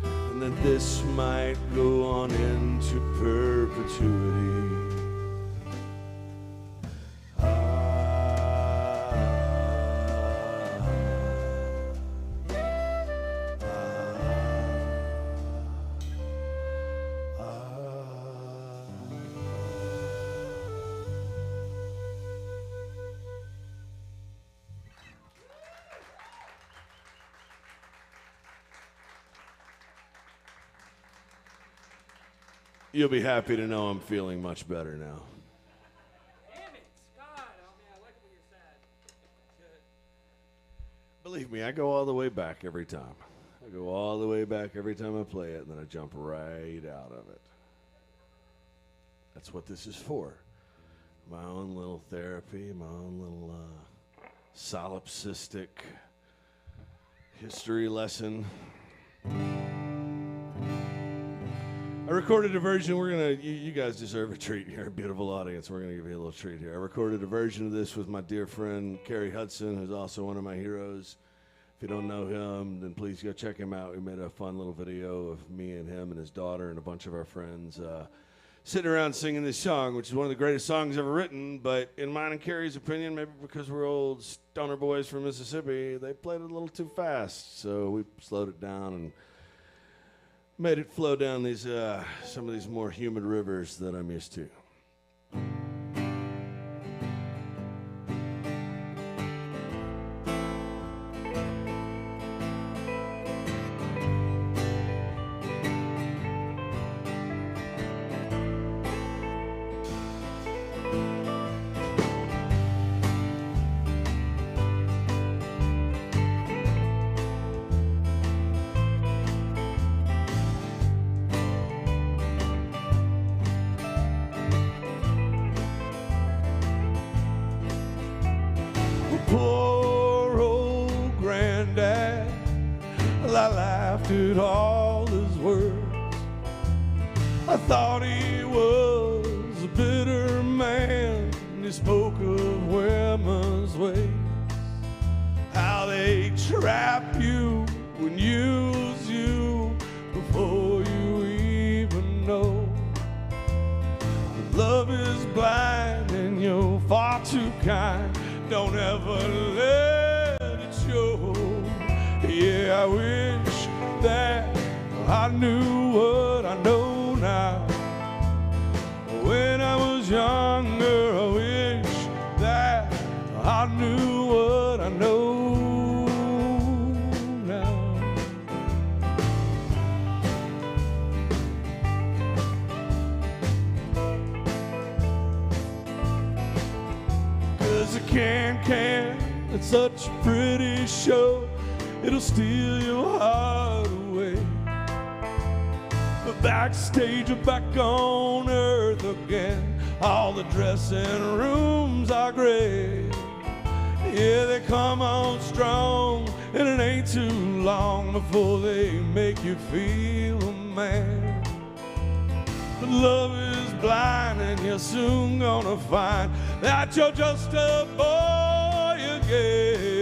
and that this might go on into perpetuity. You'll be happy to know I'm feeling much better now. Damn it, God! Oh man, I like it when you're sad. Good. Believe me, I go all the way back every time. I go all the way back every time I play it, and then I jump right out of it. That's what this is for. My own little therapy, my own little solipsistic history lesson. I recorded a version. You guys deserve a treat. You're a beautiful audience. We're going to give you a little treat here. I recorded a version of this with my dear friend, Carrie Hudson, who's also one of my heroes. If you don't know him, then please go check him out. We made a fun little video of me and him and his daughter and a bunch of our friends sitting around singing this song, which is one of the greatest songs ever written. But in mine and Carrie's opinion, maybe because we're old stoner boys from Mississippi, they played it a little too fast. So we slowed it down and made it flow down these some of these more humid rivers that I'm used to. Poor old granddad, well, I laughed at all his words. I thought he was a bitter man. He spoke of women's ways, how they trap you and use you before you even know. Love is blind and you're far too kind. Don't ever let it show. Yeah, I wish that I knew what I know now. When I was younger, I wish that I knew what I know now. 'Cause a can, it's such a pretty show. It'll steal your heart away. But backstage or back on earth again, all the dressing rooms are gray. Yeah, they come on strong, and it ain't too long before they make you feel a man. But love is blind, and you're soon gonna find that you're just a boy again.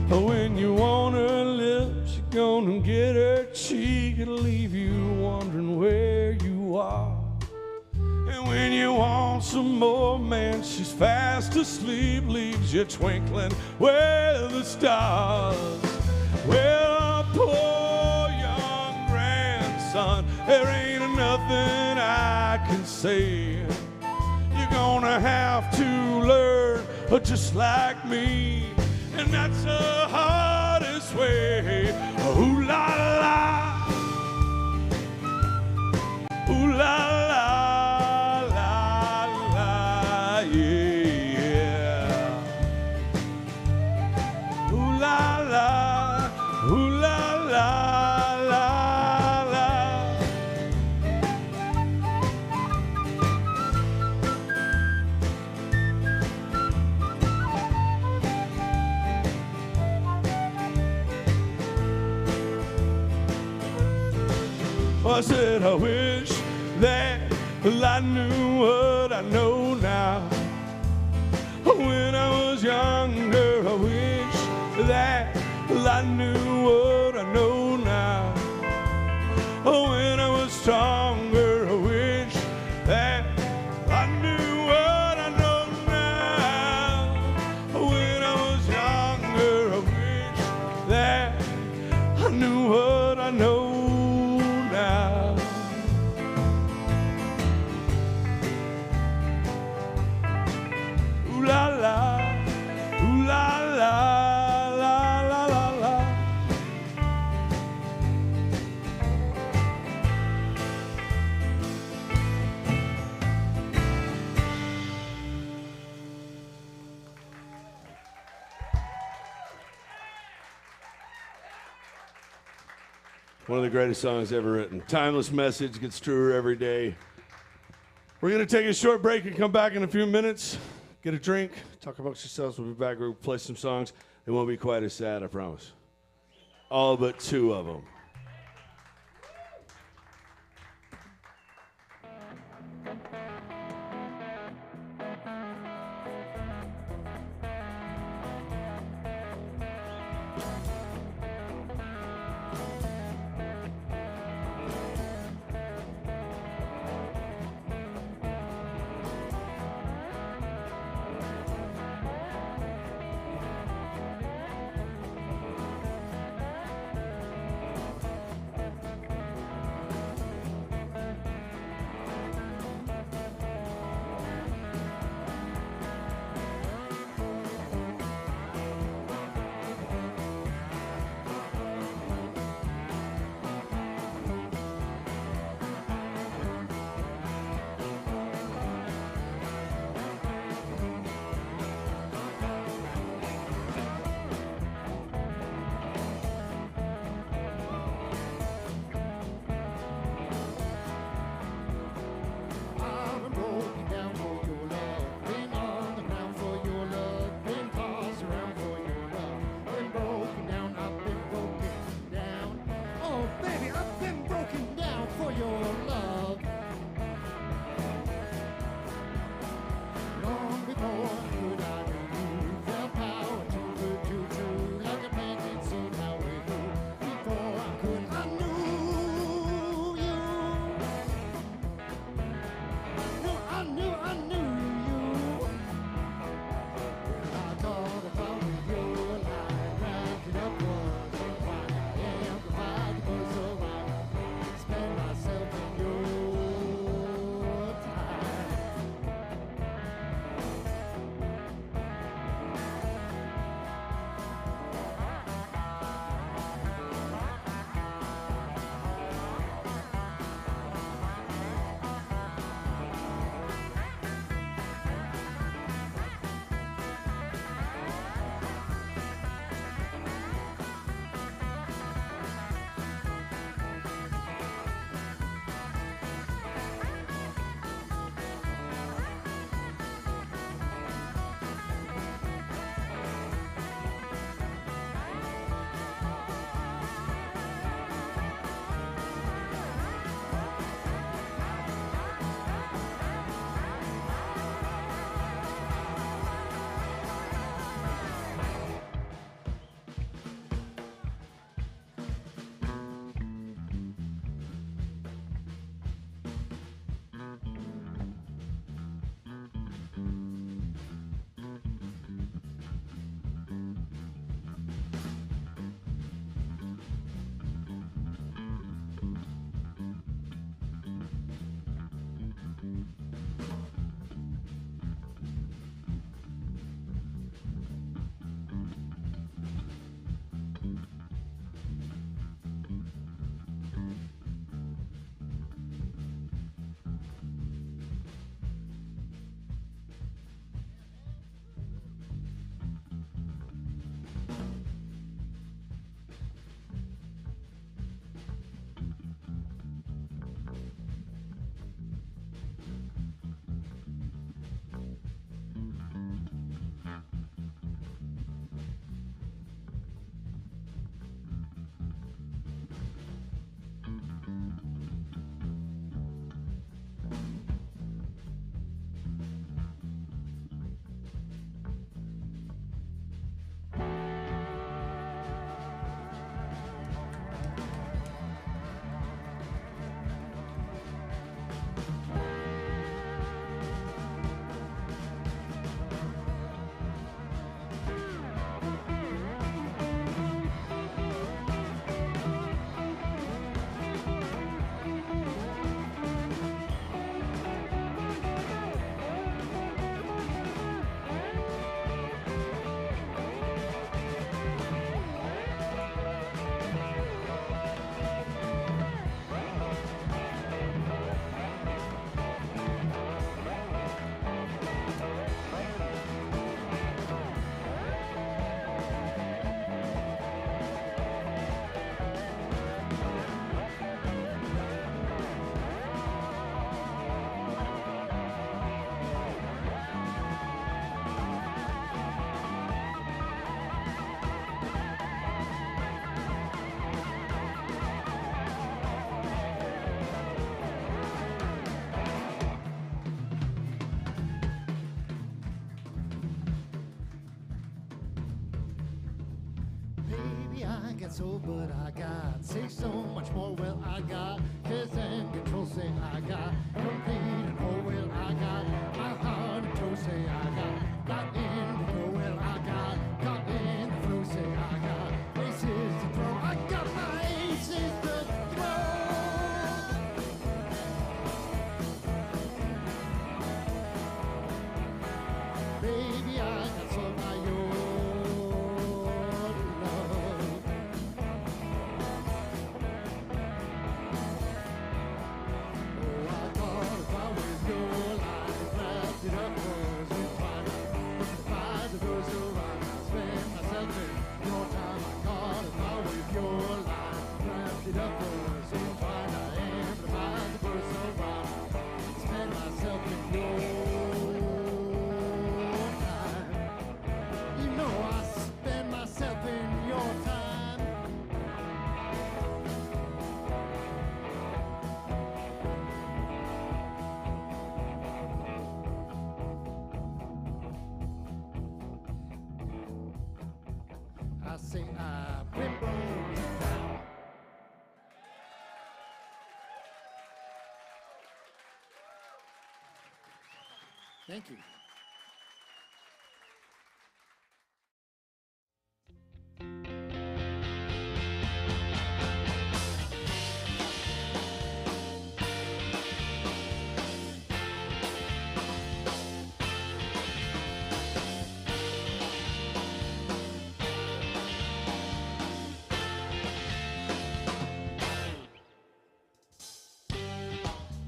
When you want her lips, you're gonna get her cheek. It'll leave you wondering where you are. And when you want some more, man, she's fast asleep, leaves you twinkling where the stars. Well, poor young grandson, there ain't nothing I can say. You're gonna have to learn just like me, and that's the hardest way. Ooh la la, ooh la la, la la, yeah. Ooh la la, ooh la I said, I wish that I knew what I know now. When I was younger, I wish that I knew what I know now. When I was stronger, I wish that I knew what I know now. When I was younger, I wish that I knew what I know now. Ooh la la, ooh la la, la la la la. One of the greatest songs ever written. Timeless message, gets truer every day. We're going to take a short break and come back in a few minutes. Get a drink, talk about yourselves. We'll be back. We'll play some songs. They won't be quite as sad, I promise. All but two of them. got soul, but I got say so much more. Well, I got kiss and control. Say I got complete and whole. Well, I got my heart and toe. Say I got in the flow. Well, I got in the flow. Say I got aces to throw. I got my aces to throw. Baby, I got so by your love. Oh, I thought if I was your life, wrapped it up was in twilight. But the fires of those so I spend myself in your time. I thought if I was your life, wrapped it up was in twilight. And the fires of those so I spend myself in your time. You know I spend myself in your time. I say I've been broken down. Thank you.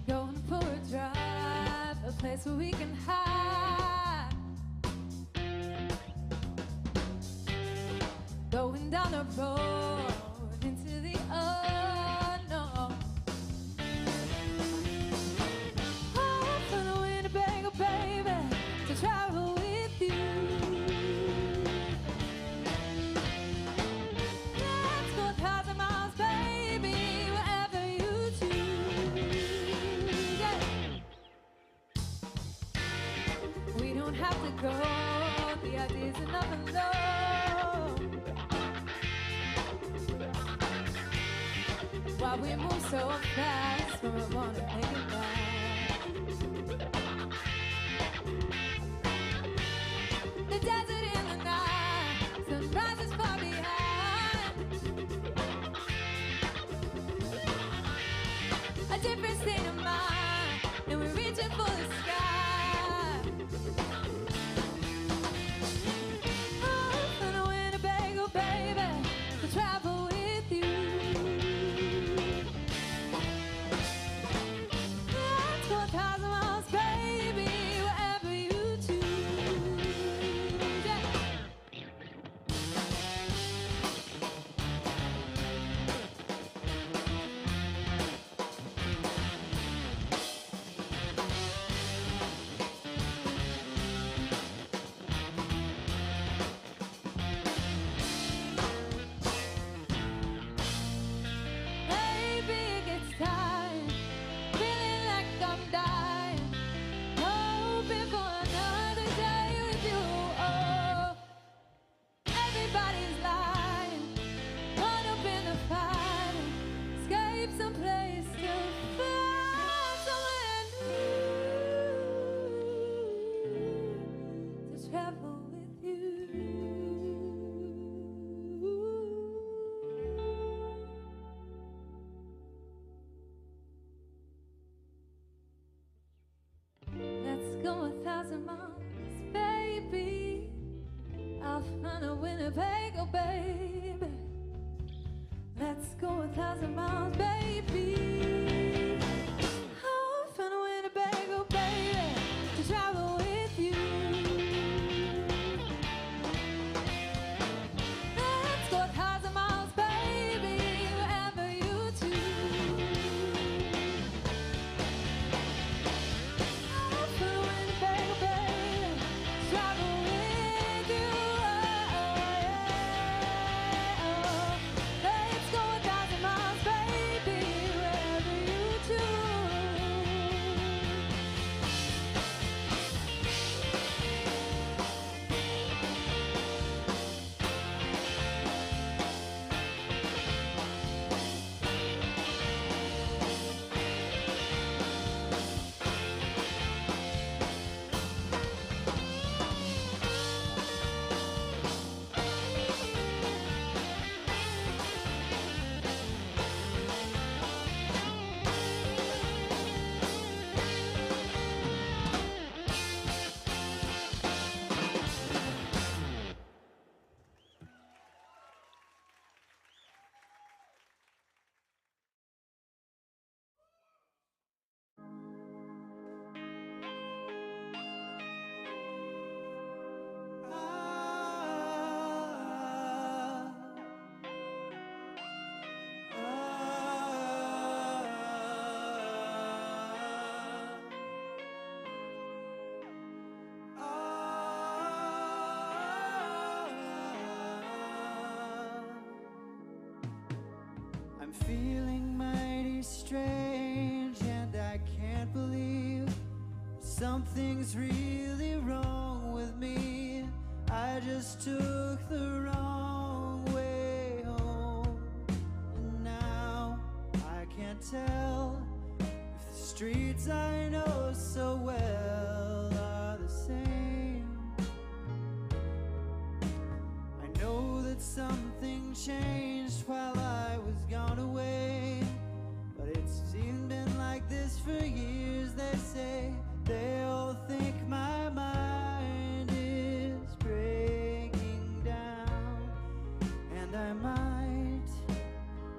Going for a drive, a place where we can hide. Going down the road into the unknown. Oh, for the Winnebago, baby, to travel with you. Let's go 1,000 miles, baby, wherever you choose. Yeah. We don't have to go, the idea's enough alone. Why we move so fast when we wanna make it back. The desert in the night, sunrise is far behind. A different state of mind, and we're reaching for the sky. Oh, for the Winnebago, baby, to travel with you. Let's go 1,000 miles, baby, wherever you choose. Yeah. Maybe it gets tired, feeling like I'm dying, hoping for another day with you. Oh, everybody's lying, caught up in the fight, escape someplace to find somewhere new to travel with you. Let's go 1,000 miles, baby. I'll find a Winnebago, baby. Let's go 1,000 miles, baby. I'll find a Winnebago, baby, to travel with you. Let's go 1,000 miles, baby, wherever you choose. I'll find a Winnebago, baby, to travel with you. Oh, yeah. Let's go 1,000 miles, baby, wherever something's really wrong with me. I just took the wrong way home, and now I can't tell if the streets I know so well are the same. I know that something changed while I was gone away, but it's been like this for years. They say they all think my mind is breaking down, and I might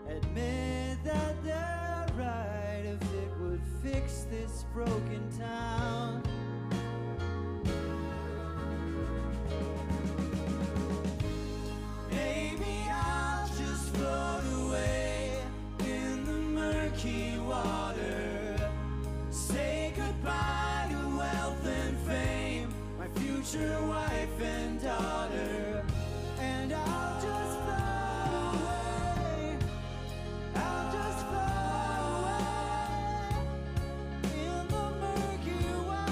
admit that they're right if it would fix this broken town. Maybe I'll just float away in the murky water, say goodbye to wealth and fame, my future wife and daughter, and I'll just float away. I'll just float away in the murky water.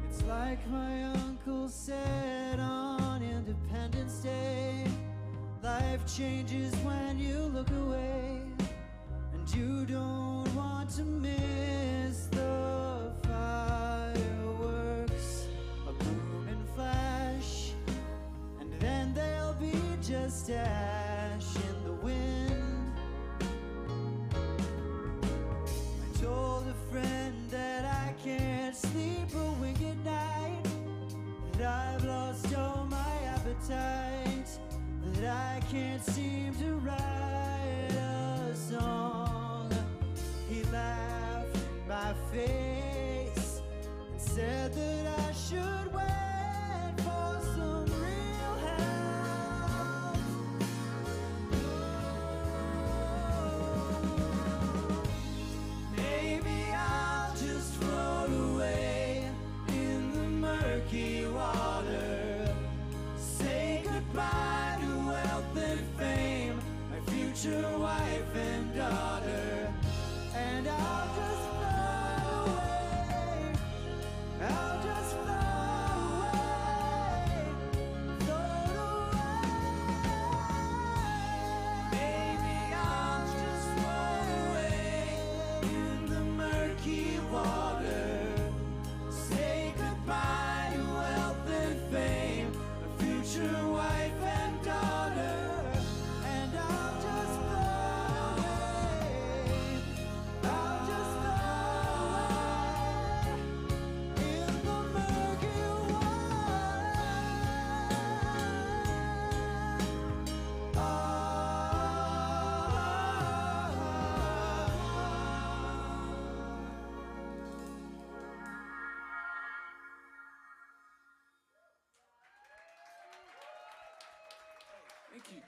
It's like my uncle said on Independence Day, life changes when you look away, and you don't want to miss the fireworks, a boom and flash, and then there'll be just ash in the wind. I told a friend that I can't sleep a wink at night, that I've lost all my appetite, that I can't seem to write a song. He laughed in my face and said that I should wait for some real help. Maybe I'll just float away in the murky water, say goodbye to wealth and fame, my future wife and daughter, and I'll just float away. I'll just float away, maybe I'll just float away in the murky water, say goodbye to wealth and fame, my future wife and daughter, and I'll just float away. I'll just float away in the murky Thank you.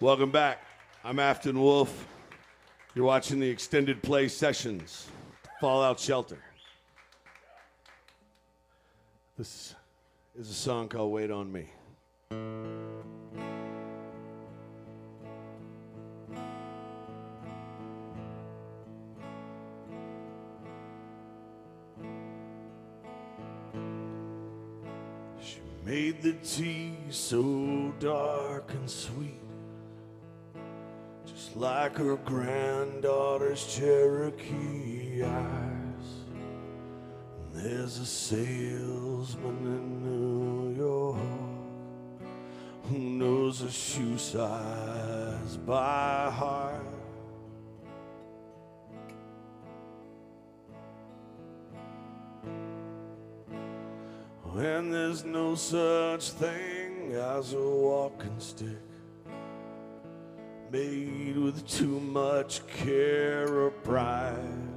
Welcome back. I'm Afton Wolfe. You're watching the extended play sessions, Fallout Shelter. This is a song called Wait on Me. She made the tea so dark and sweet, just like her granddaughter's Cherokee eyes. And there's a salesman in New York who knows a shoe size by heart. And there's no such thing as a walking stick made with too much care or pride.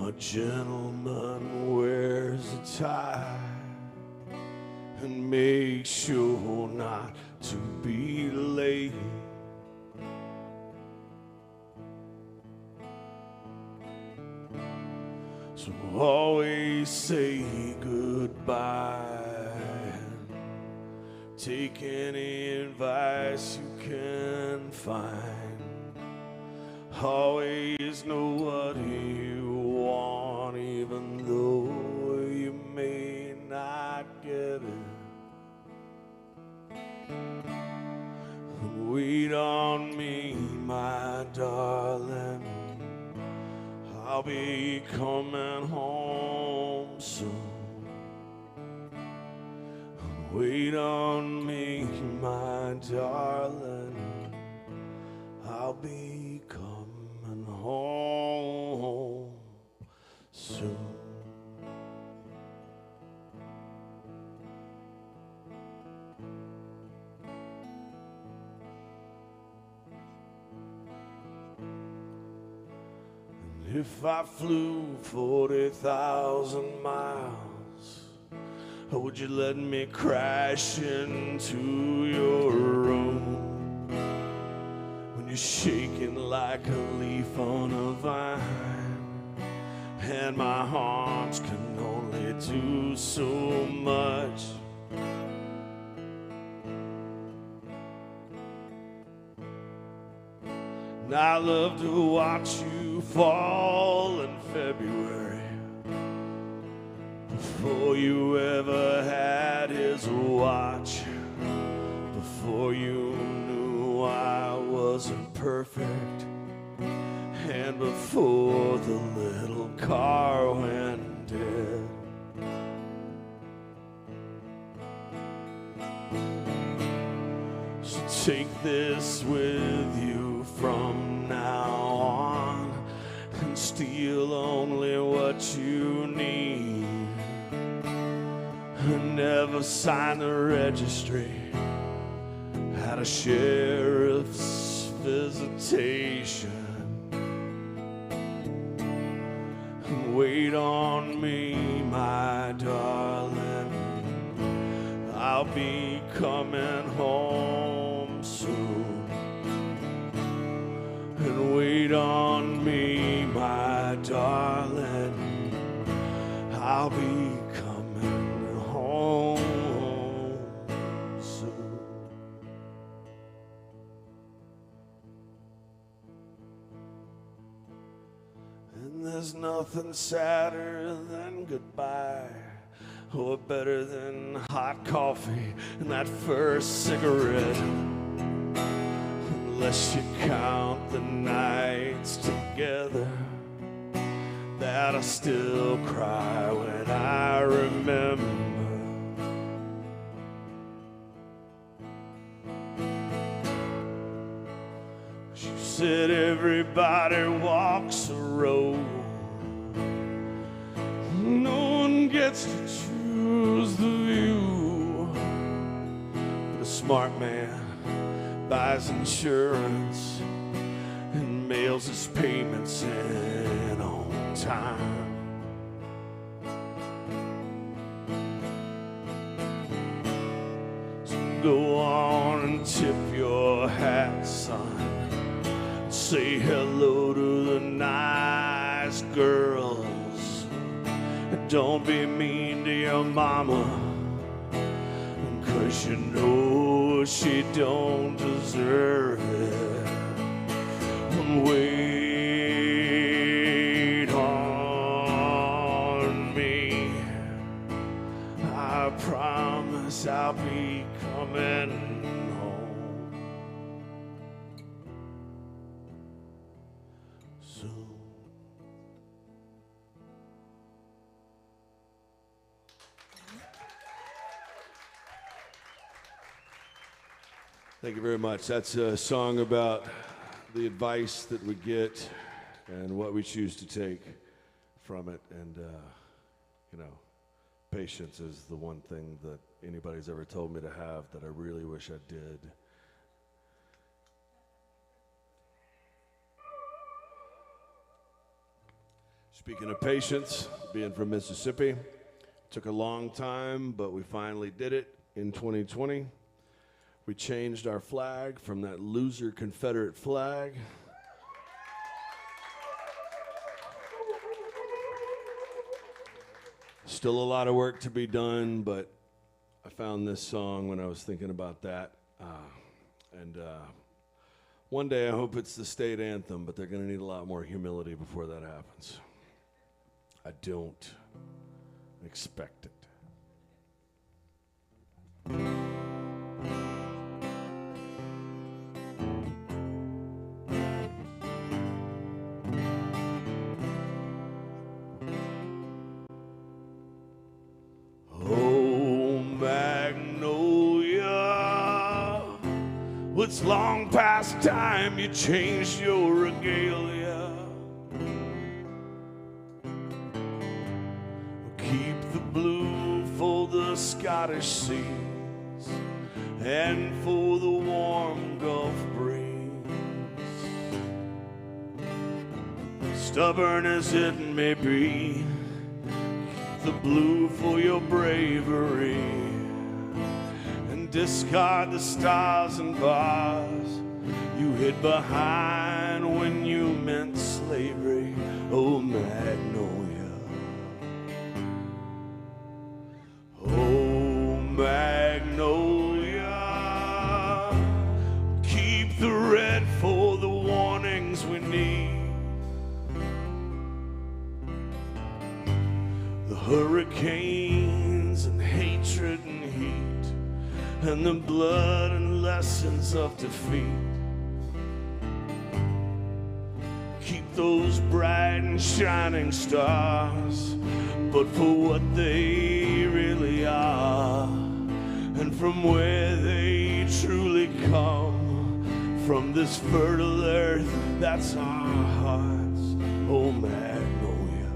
A gentleman wears a tie and makes sure not to be late. So always say goodbye. Take any advice you can find. Always know what you want, even though you may not get it. Wait on me, my darling. I'll be coming home soon. Wait on me, my darling. I'll be coming home soon. And if I flew 40,000 miles, or would you let me crash into your room when you're shaking like a leaf on a vine, and my arms can only do so much? And I love to watch you fall in February, before you ever had his watch, before you knew I wasn't perfect, and before the little car went dead. So take this with you from now on, and steal only what you need. Never sign the registry at a sheriff's visitation. Wait on me, my darling. I'll be coming home soon. And wait on me, my darling. I'll be there's nothing sadder than goodbye, or better than hot coffee and that first cigarette. Unless you count the nights together that I still cry when I remember. She said everybody walks a road, no one gets to choose the view. But a smart man buys insurance and mails his payments in on time. So go on and tip your hat, son. Say hello to the nice girls. Don't be mean to your mama, 'cause you know she don't deserve it. And wait on me, I promise I'll be coming home soon. Thank you very much. That's a song about the advice that we get and what we choose to take from it. And, you know, patience is the one thing that anybody's ever told me to have that I really wish I did. Speaking of patience, being from Mississippi, took a long time, but we finally did it in 2020. We changed our flag from that loser Confederate flag. Still a lot of work to be done, but I found this song when I was thinking about that. One day I hope it's the state anthem, but they're going to need a lot more humility before that happens. I don't expect it. It's long past time you changed your regalia. Keep the blue for the Scottish seas and for the warm Gulf breeze. Stubborn as it may be, keep the blue for your bravery. Discard the stars and bars you hid behind when you meant slavery. Oh, Magnolia. Oh, Magnolia. Keep the red for the warnings we need. The hurricanes and hatred and heat, and the blood and lessons of defeat. Keep those bright and shining stars, but for what they really are, and from where they truly come, from this fertile earth that's our hearts. Oh, Magnolia.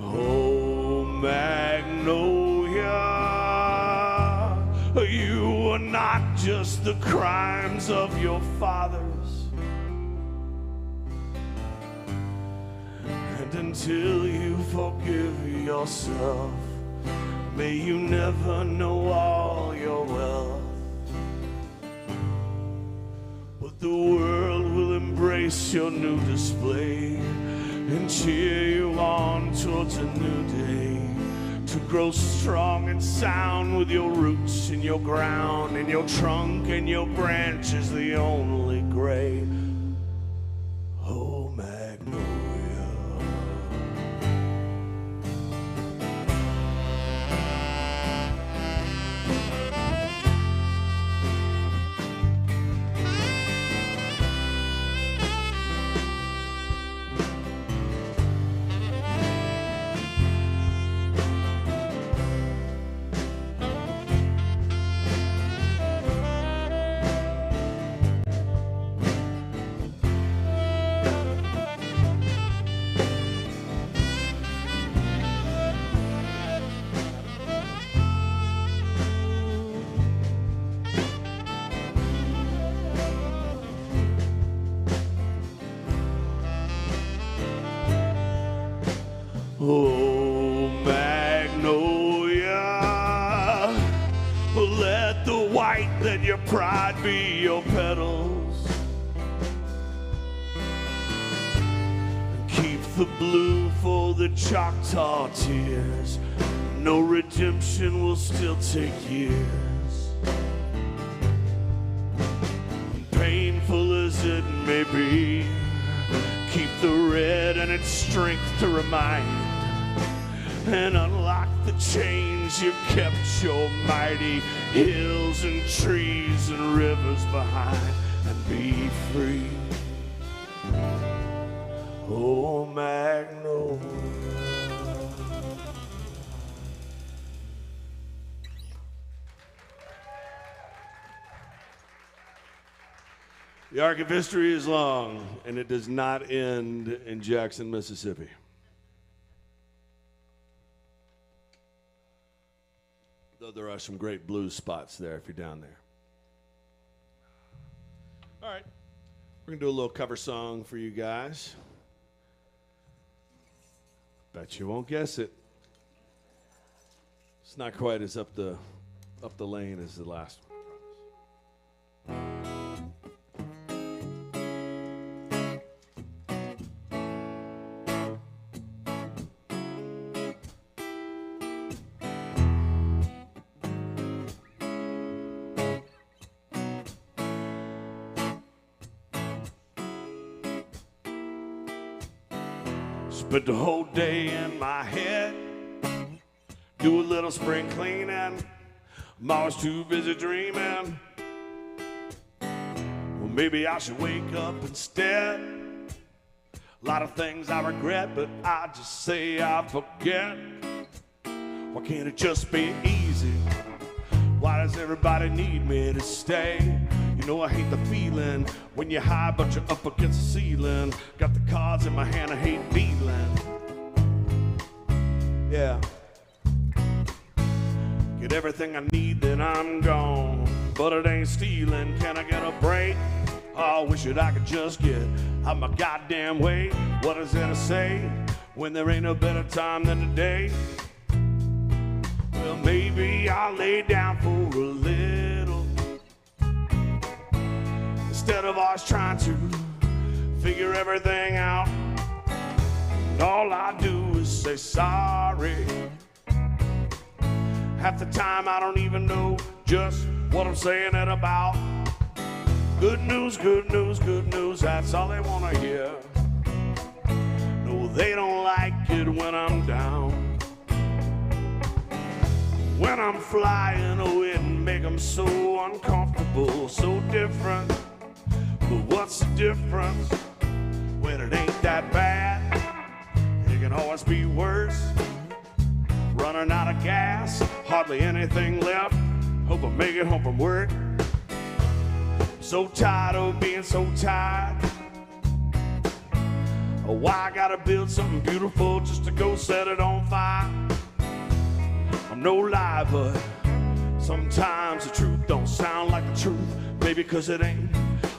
Oh, Magnolia. You are not just the crimes of your fathers, and until you forgive yourself, may you never know all your wealth. But the world will embrace your new display and cheer you on towards a new day. To grow strong and sound with your roots in your ground, and your trunk and your branches the only gray. Oh, Magnolia. Oh, Magnolia, pride be your petals. And keep the blue for the Choctaw tears. No redemption will still take years. Painful as it may be, keep the red and its strength to remind, and unlock the chains you've kept your mighty hills and trees and rivers behind, and be free. Oh, Magnolia. The arc of history is long, and it does not end in Jackson, Mississippi. Though there are some great blues spots there if you're down there. All right, we're gonna do a little cover song for you guys. Bet you won't guess it. It's not quite as up the lane as the last one. Spent the whole day in my head, do a little spring cleaning. I'm always too busy dreaming. Well, maybe I should wake up instead. A lot of things I regret, but I just say I forget. Why can't it just be easy? Why does everybody need me to stay? You know I hate the feeling when you're high but you're up against the ceiling. Got the cards in my hand, I hate dealing. Yeah. Get everything I need, then I'm gone. But it ain't stealing, can I get a break? Oh, wish that I could just get out my goddamn way. What is there to say when there ain't no better time than today? Well, maybe I'll lay down for a little, instead of always trying to figure everything out. And all I do is say sorry. Half the time I don't even know just what I'm saying it about. Good news, good news, good news, that's all they want to hear. No, they don't like it when I'm down. When I'm flying, oh, it make them so uncomfortable, so different. But what's the difference when it ain't that bad? It can always be worse. Running out of gas, hardly anything left. Hope I make it home from work. So tired of being so tired. Oh, why I gotta build something beautiful just to go set it on fire? I'm no lie, but sometimes the truth don't sound like the truth. Maybe 'cause it ain't.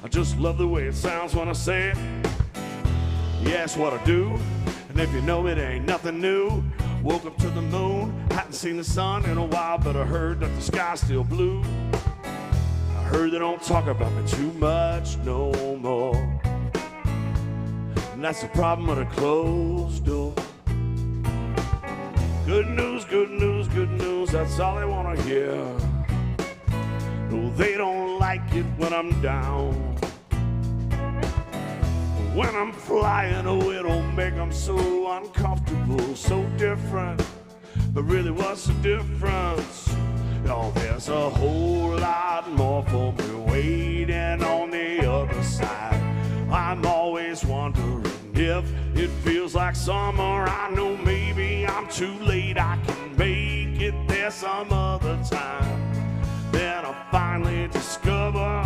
I just love the way it sounds when I say it. Yeah, it's what I do. And if you know it ain't nothing new. Woke up to the moon, hadn't seen the sun in a while, but I heard that the sky's still blue. I heard they don't talk about me too much no more. And that's the problem with a closed door. Good news, good news, good news, that's all they want to hear. No, they don't like it when I'm down. When I'm flying, oh, it'll make them so uncomfortable, so different. But really, what's the difference? Oh, there's a whole lot more for me waiting on the other side. I'm always wondering if it feels like summer. I know maybe I'm too late, I can make it there some other time. Then I finally discover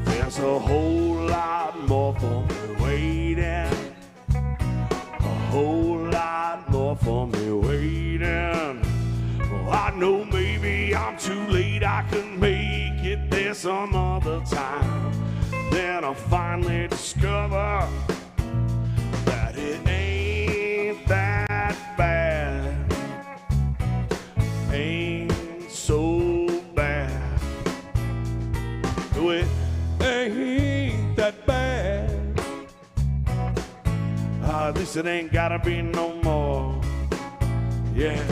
there's a whole lot more for me waiting. A whole lot more for me waiting. Oh, I know maybe I'm too late, I can make it there some other time. Then I finally discover that it ain't that bad. Ain't so bad. At least it ain't gotta be no more. Yeah.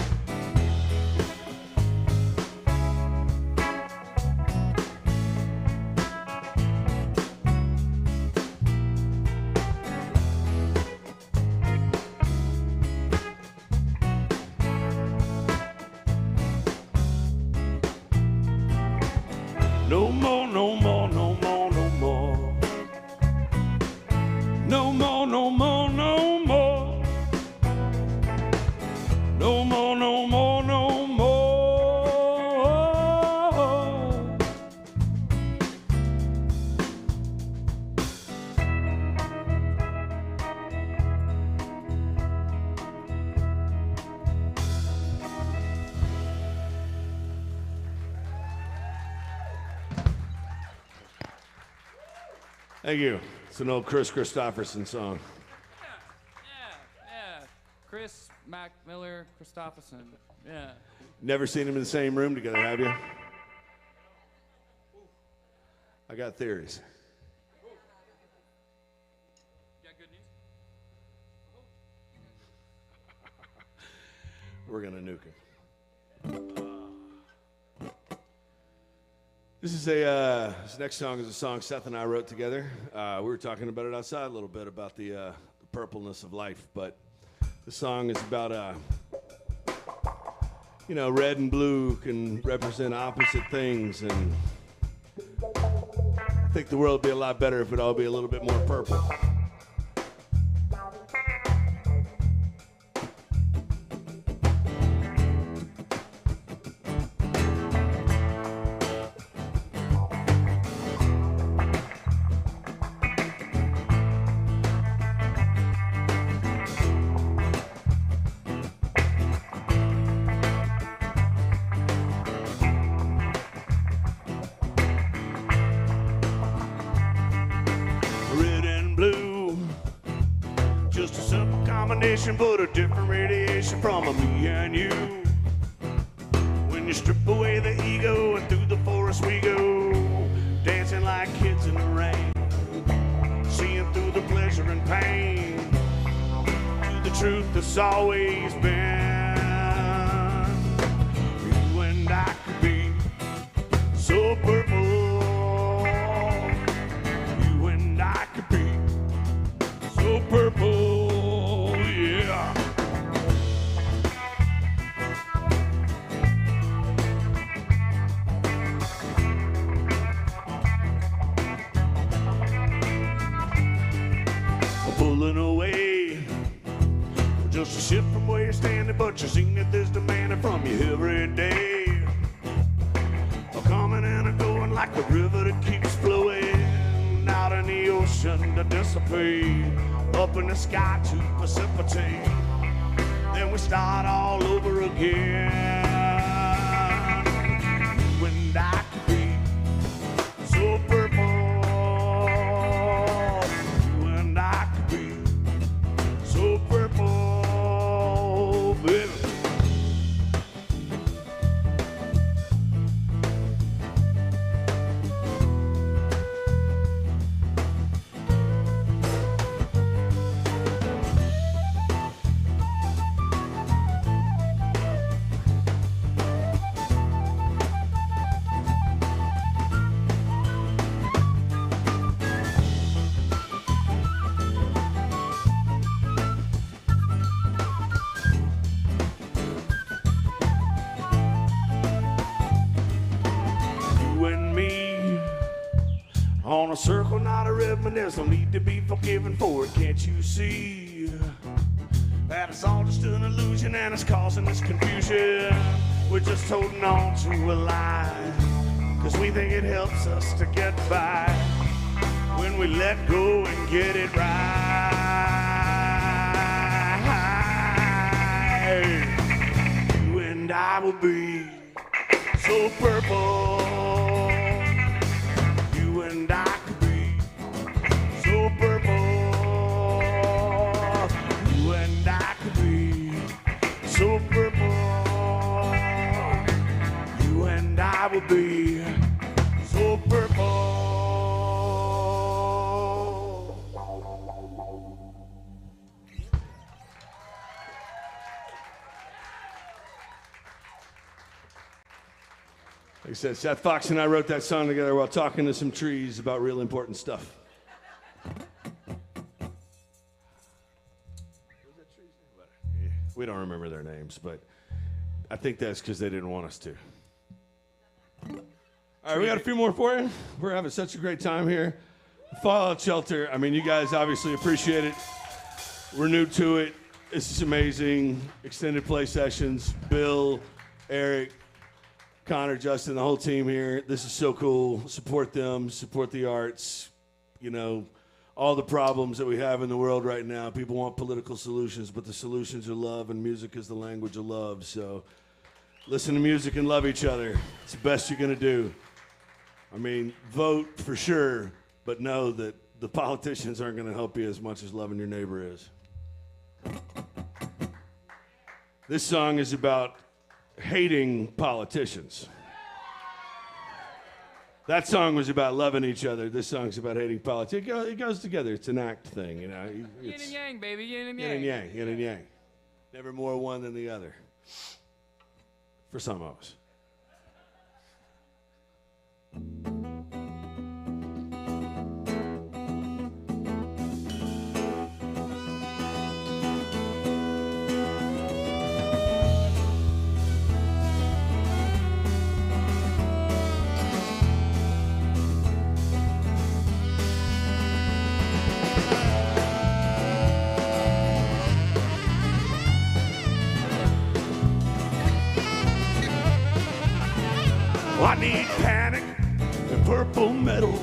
No more, no more, no more, no more. No more, no more, no more. No more, no more, no more. Thank you. It's an old Chris Christopherson song. Yeah. Chris Mac Miller Christopherson. Yeah. Never seen them in the same room together, have you? I got theories. You got good news? We're gonna nuke him. This next song is a song Seth and I wrote together. We were talking about it outside a little bit about the purpleness of life, but the song is about red and blue can represent opposite things, and I think the world would be a lot better if it'd all be a little bit more purple. But a different radiation from a me and you. When you strip away the ego and through the forest we go, dancing like kids in the rain, seeing through the pleasure and pain, to the truth that's always been. You and I could be so purple. You and I could be so purple. Pulling away, just a shift from where you're standing, but your zenith is demanding from you every day. A coming and a going like the river that keeps flowing out in the ocean to dissipate, up in the sky to precipitate. Then we start all over again. You and I could be so purple. So purple, baby. On a circle, not a ribbon, there's no need to be forgiven for it. Can't you see that it's all just an illusion and it's causing this confusion? We're just holding on to a lie, cause we think it helps us to get by when we let go and get it right. You and I will be so purple. You and I could be so purple. You and I could be so purple. You and I will be so purple. Like I said, Seth Fox and I wrote that song together while talking to some trees about real important stuff. We don't remember their names, but I think that's because they didn't want us to. All right, we got a few more for you. We're having such a great time here. Fallout Shelter, I mean, you guys obviously appreciate it. We're new to it. This is amazing. Extended play sessions. Bill, Eric, Connor, Justin, the whole team here. This is so cool. Support them, support the arts. You know, all the problems that we have in the world right now. People want political solutions, but the solutions are love, and music is the language of love. So listen to music and love each other. It's the best you're going to do. I mean, vote for sure, but know that the politicians aren't going to help you as much as loving your neighbor is. This song is about hating politicians. That song was about loving each other. This song's about hating politics. It goes together. It's an act thing, you know. Yin and yang, baby. Yin and yang. Yin and yang. Yin and yang. Never more one than the other. For some of us. I need panic and purple metal.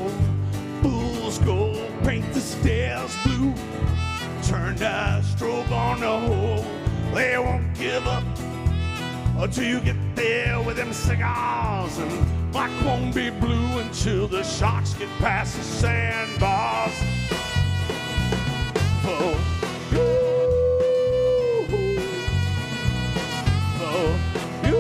Fool's gold, paint the stairs blue. Turn the strobe on the hole. They won't give up until you get there with them cigars. And black won't be blue until the sharks get past the sandbars. For you, for you.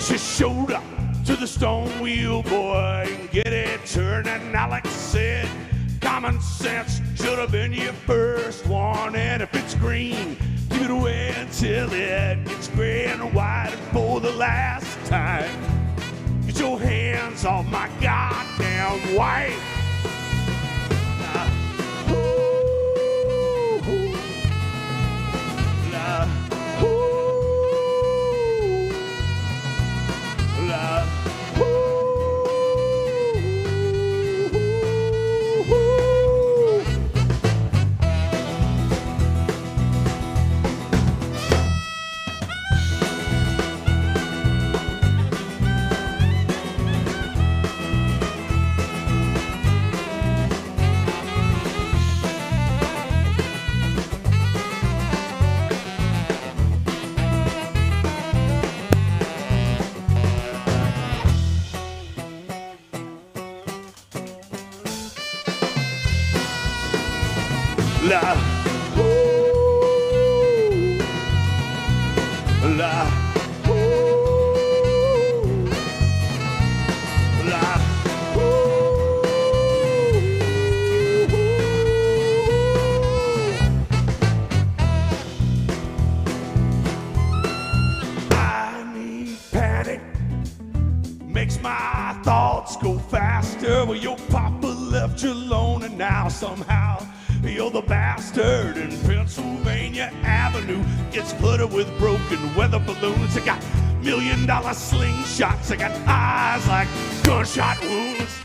Your shoulder to the stone wheel, boy, and get it turning. Alex said, common sense should have been your first one, and if it's green, give it away until it gets gray and white. And for the last time, get your hands off my goddamn wife. La, ooh, la, ooh, la, I need panic, makes my thoughts go faster. Well, your papa left you alone, and now somehow you're the bastard. In Pennsylvania Avenue gets flooded with broken weather balloons. I got $1 million slingshots. I got eyes like gunshot wounds.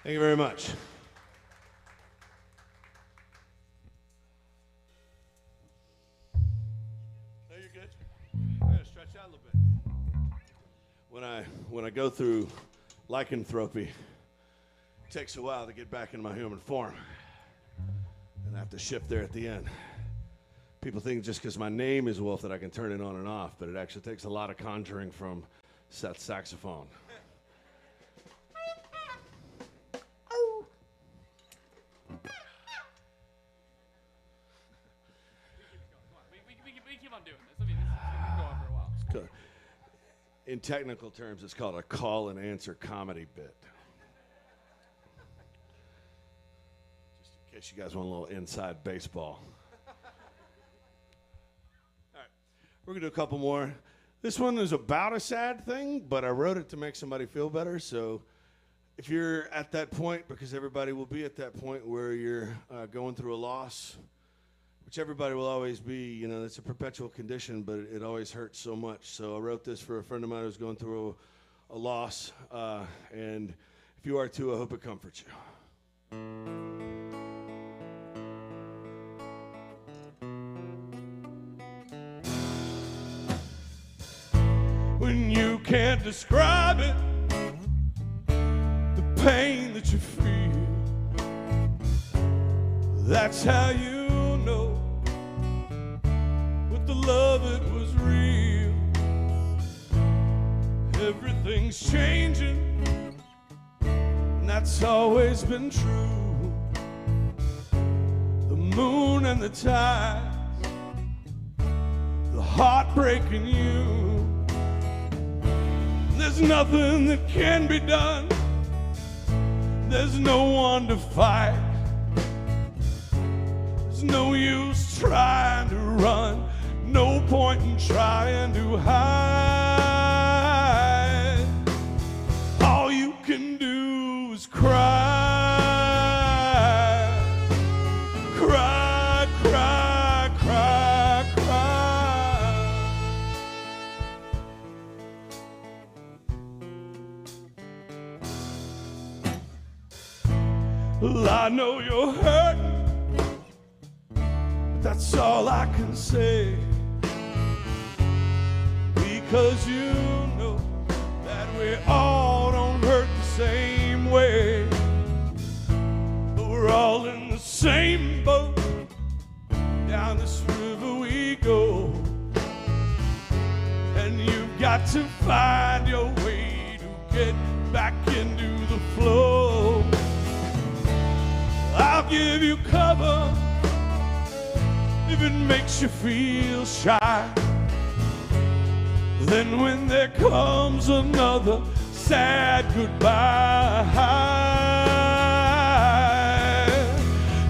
Thank you very much. go through lycanthropy, it takes a while to get back into my human form. And I have to shift there at the end. People think just because my name is Wolf that I can turn it on and off, but it actually takes a lot of conjuring from Seth's saxophone. We keep on doing this. I mean, this is going to go on for a while. In technical terms, it's called a call and answer comedy bit. Just in case you guys want a little inside baseball. All right, we're going to do a couple more. This one is about a sad thing, but I wrote it to make somebody feel better. So if you're at that point, because everybody will be at that point where you're going through a loss, which everybody will always be, you know, it's a perpetual condition, but it always hurts so much. So I wrote this for a friend of mine who's going through a loss, and if you are too, I hope it comforts you. When you can't describe it, the pain that you feel, that's how you know with the love it was real. Everything's changing, and that's always been true. The moon and the tides, the heartbreak in you. There's nothing that can be done. There's no one to fight. There's no use trying to run. No point in trying to hide. All you can do is cry. Cry, cry, cry, cry. Well, I know you're hurting, but that's all I can say. Because you know that we all don't hurt the same way. But we're all in the same boat. Down this river we go. And you've got to find your way to get back into the flow. I'll give you cover if it makes you feel shy. Then when there comes another sad goodbye,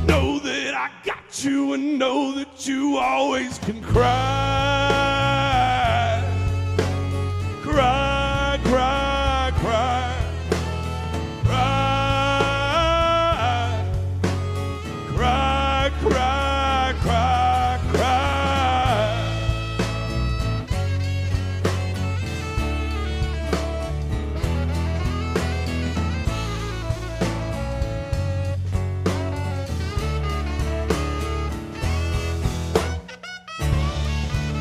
know that I got you and know that you always can cry. Cry, cry, cry. Cry, cry, cry, cry.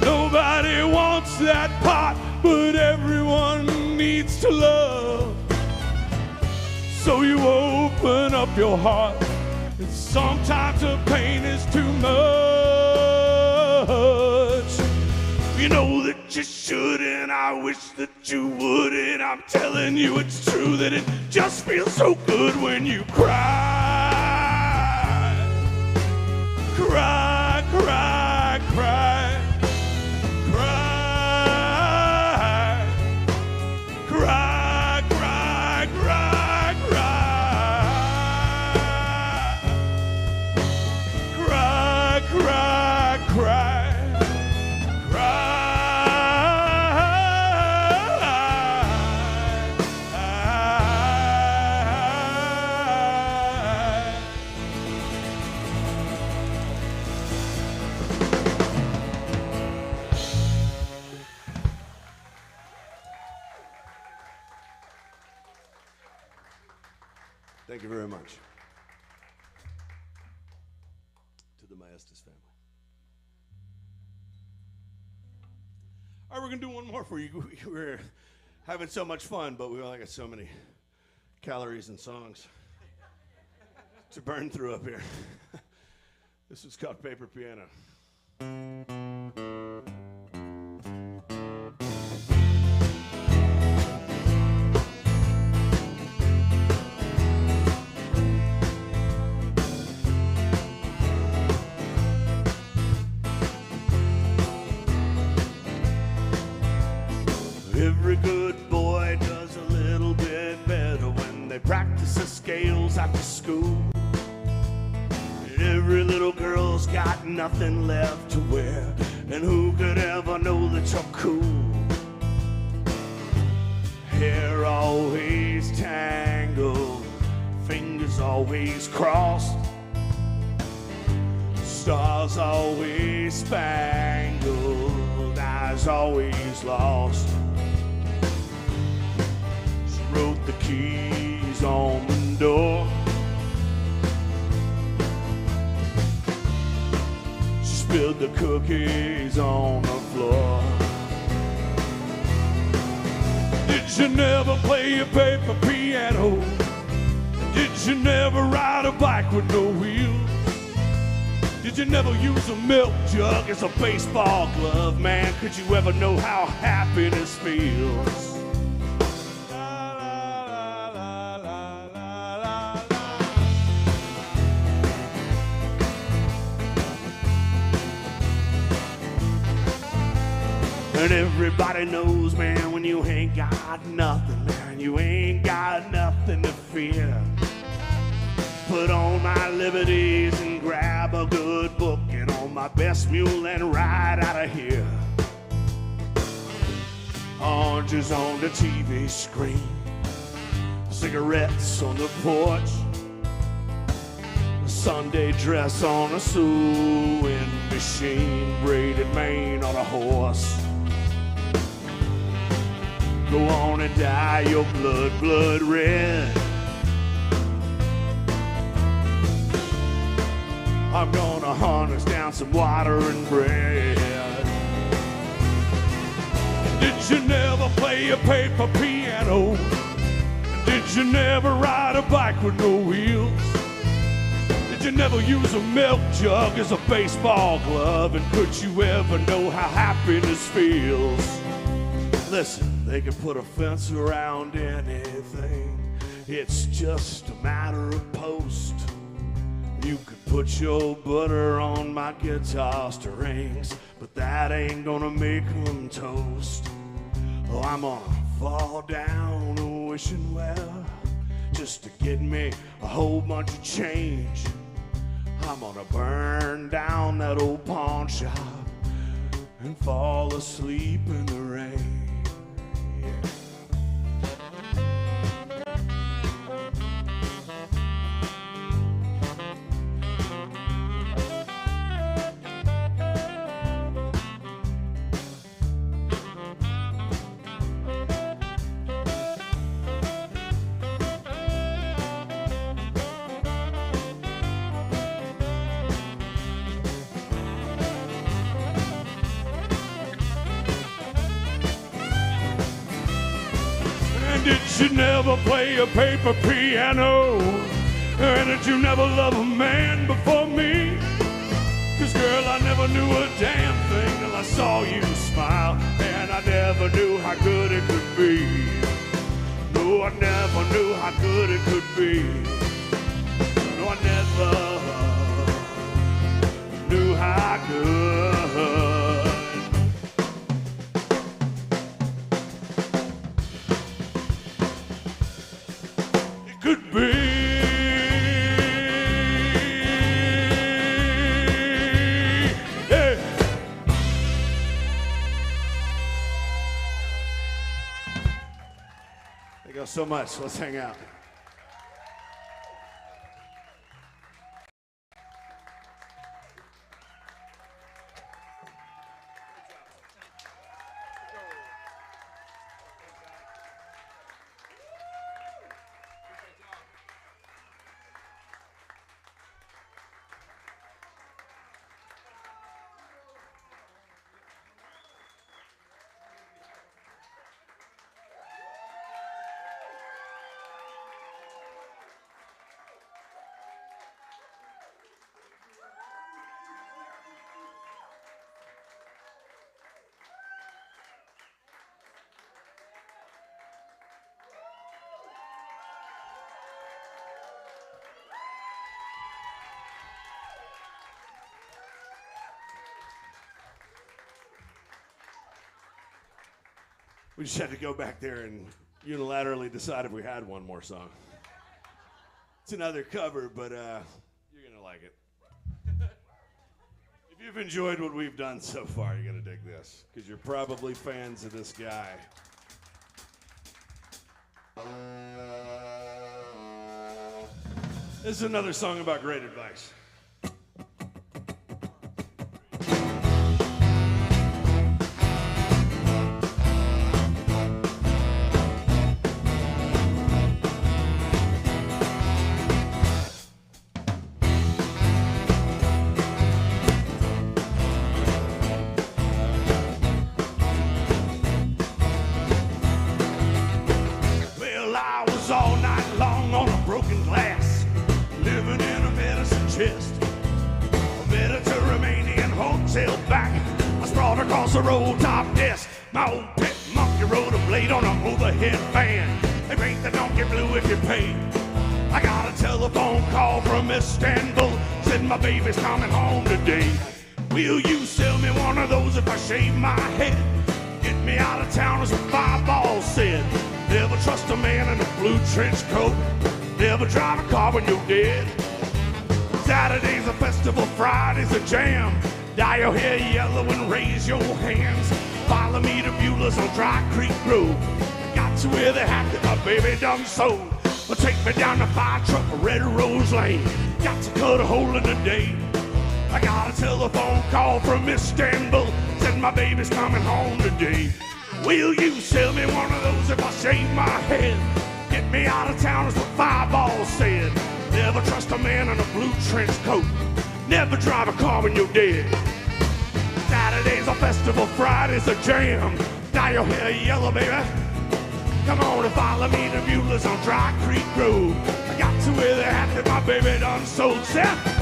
Nobody wants that pot, but everyone needs to love. So you open up your heart. Sometimes the pain is too much. You know that you shouldn't, I wish that you wouldn't. I'm telling you it's true that it just feels so good when you cry. Cry, cry, cry. Cry. Cry, cry, cry, cry. Cry, cry, Thank you very much. To the Maestas family. All right, we're going to do one more for you. having so much fun, but we only got so many calories and songs to burn through up here. This is called Paper Piano. Every good boy does a little bit better when they practice the scales after school. And every little girl's got nothing left to wear, and who could ever know that you're cool? Hair always tangled, fingers always crossed, stars always spangled, eyes always lost. Wrote the keys on the door. She spilled the cookies on the floor. Did you never play a paper piano? Did you never ride a bike with no wheels? Did you never use a milk jug as a baseball glove? Man, could you ever know how happiness feels? And everybody knows, man, when you ain't got nothing, man, you ain't got nothing to fear. Put on my liberties and grab a good book, get on my best mule and ride out of here. Oranges on the TV screen, cigarettes on the porch, a Sunday dress on a sewing machine, braided mane on a horse. Go on and dye your blood red. I'm gonna harness down some water and bread. Did you never play a paper piano? Did you never ride a bike with no wheels? Did you never use a milk jug as a baseball glove? And could you ever know how happiness feels? Listen, they can put a fence around anything. It's just a matter of post. You could put your butter on my guitar strings, but that ain't gonna make them toast. Oh, I'm gonna fall down a wishing well just to get me a whole bunch of change. I'm gonna burn down that old pawn shop and fall asleep in the rain. Did you never play a paper piano? And did you never love a man before me? 'Cause girl, I never knew a damn thing till I saw you smile, and I never knew how good it could be. No, I never knew how good it could be. No, I never knew how good could be. Yeah. Thank you so much. Let's hang out. We just had to go back there and unilaterally decide if we had one more song. It's another cover, but you're going to like it. If you've enjoyed what we've done so far, you're going to dig this, because you're probably fans of this guy. This is another song about great advice. Well, I was all night long on a broken glass, living in a medicine chest, a Mediterranean hotel back. I sprawled across a roll top desk. My old pet monkey rode a blade on an overhead fan. They paint the donkey blue if you pay. I got a telephone call from Istanbul, said my baby's coming home today. Will you sell me one of those if I shave my head? Get me out of town, as a fireball said. Never trust a man in a blue trench coat. Never drive a car when you're dead. Saturday's a festival, Friday's a jam. Dye your hair yellow and raise your hands. Follow me to Beulah's on Dry Creek Road. Got to where they had that my baby done sold. Well, take me down the fire truck of Red Rose Lane. Got to cut a hole in the day. I got a telephone call from Istanbul, said my baby's coming home today. Will you sell me one of those if I shave my head? Get me out of town, is what Fireball said. Never trust a man in a blue trench coat. Never drive a car when you're dead. Saturday's a festival, Friday's a jam. Dye your hair yellow, baby. Come on and follow me to Beulah's on Dry Creek Road. I got to where they had that my baby done sold. Seth.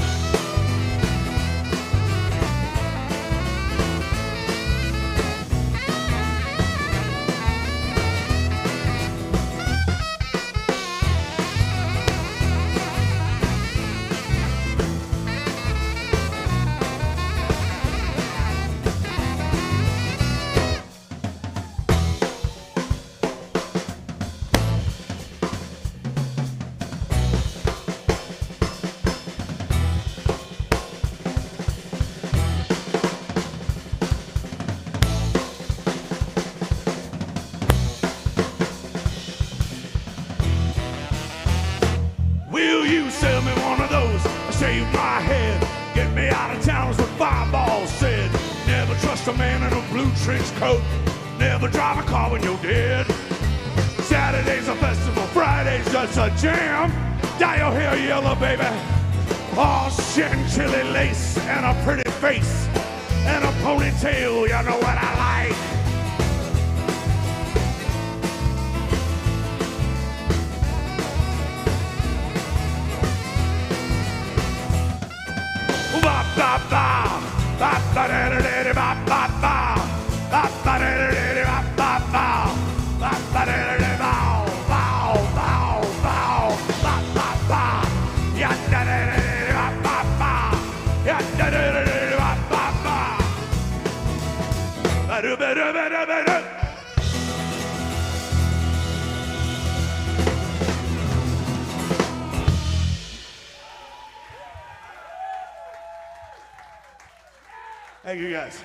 Will you sell me one of those? I shave my head. Get me out of town is what Fireball said. Never trust a man in a blue trench coat. Never drive a car when you're dead. Saturday's a festival, Friday's just a jam. Dye your hair yellow, baby. Oh, chantilly lace and a pretty face and a ponytail, you know what I like. Ba ba ba ba ba da da da ba ba ba ba ba da da da ba ba ba ba ba da da da bow bow bow bow ba ba ba ya da da da ba ba ba ya da da da ba ba ba ba da ba da ba da ba da. Thank you, guys.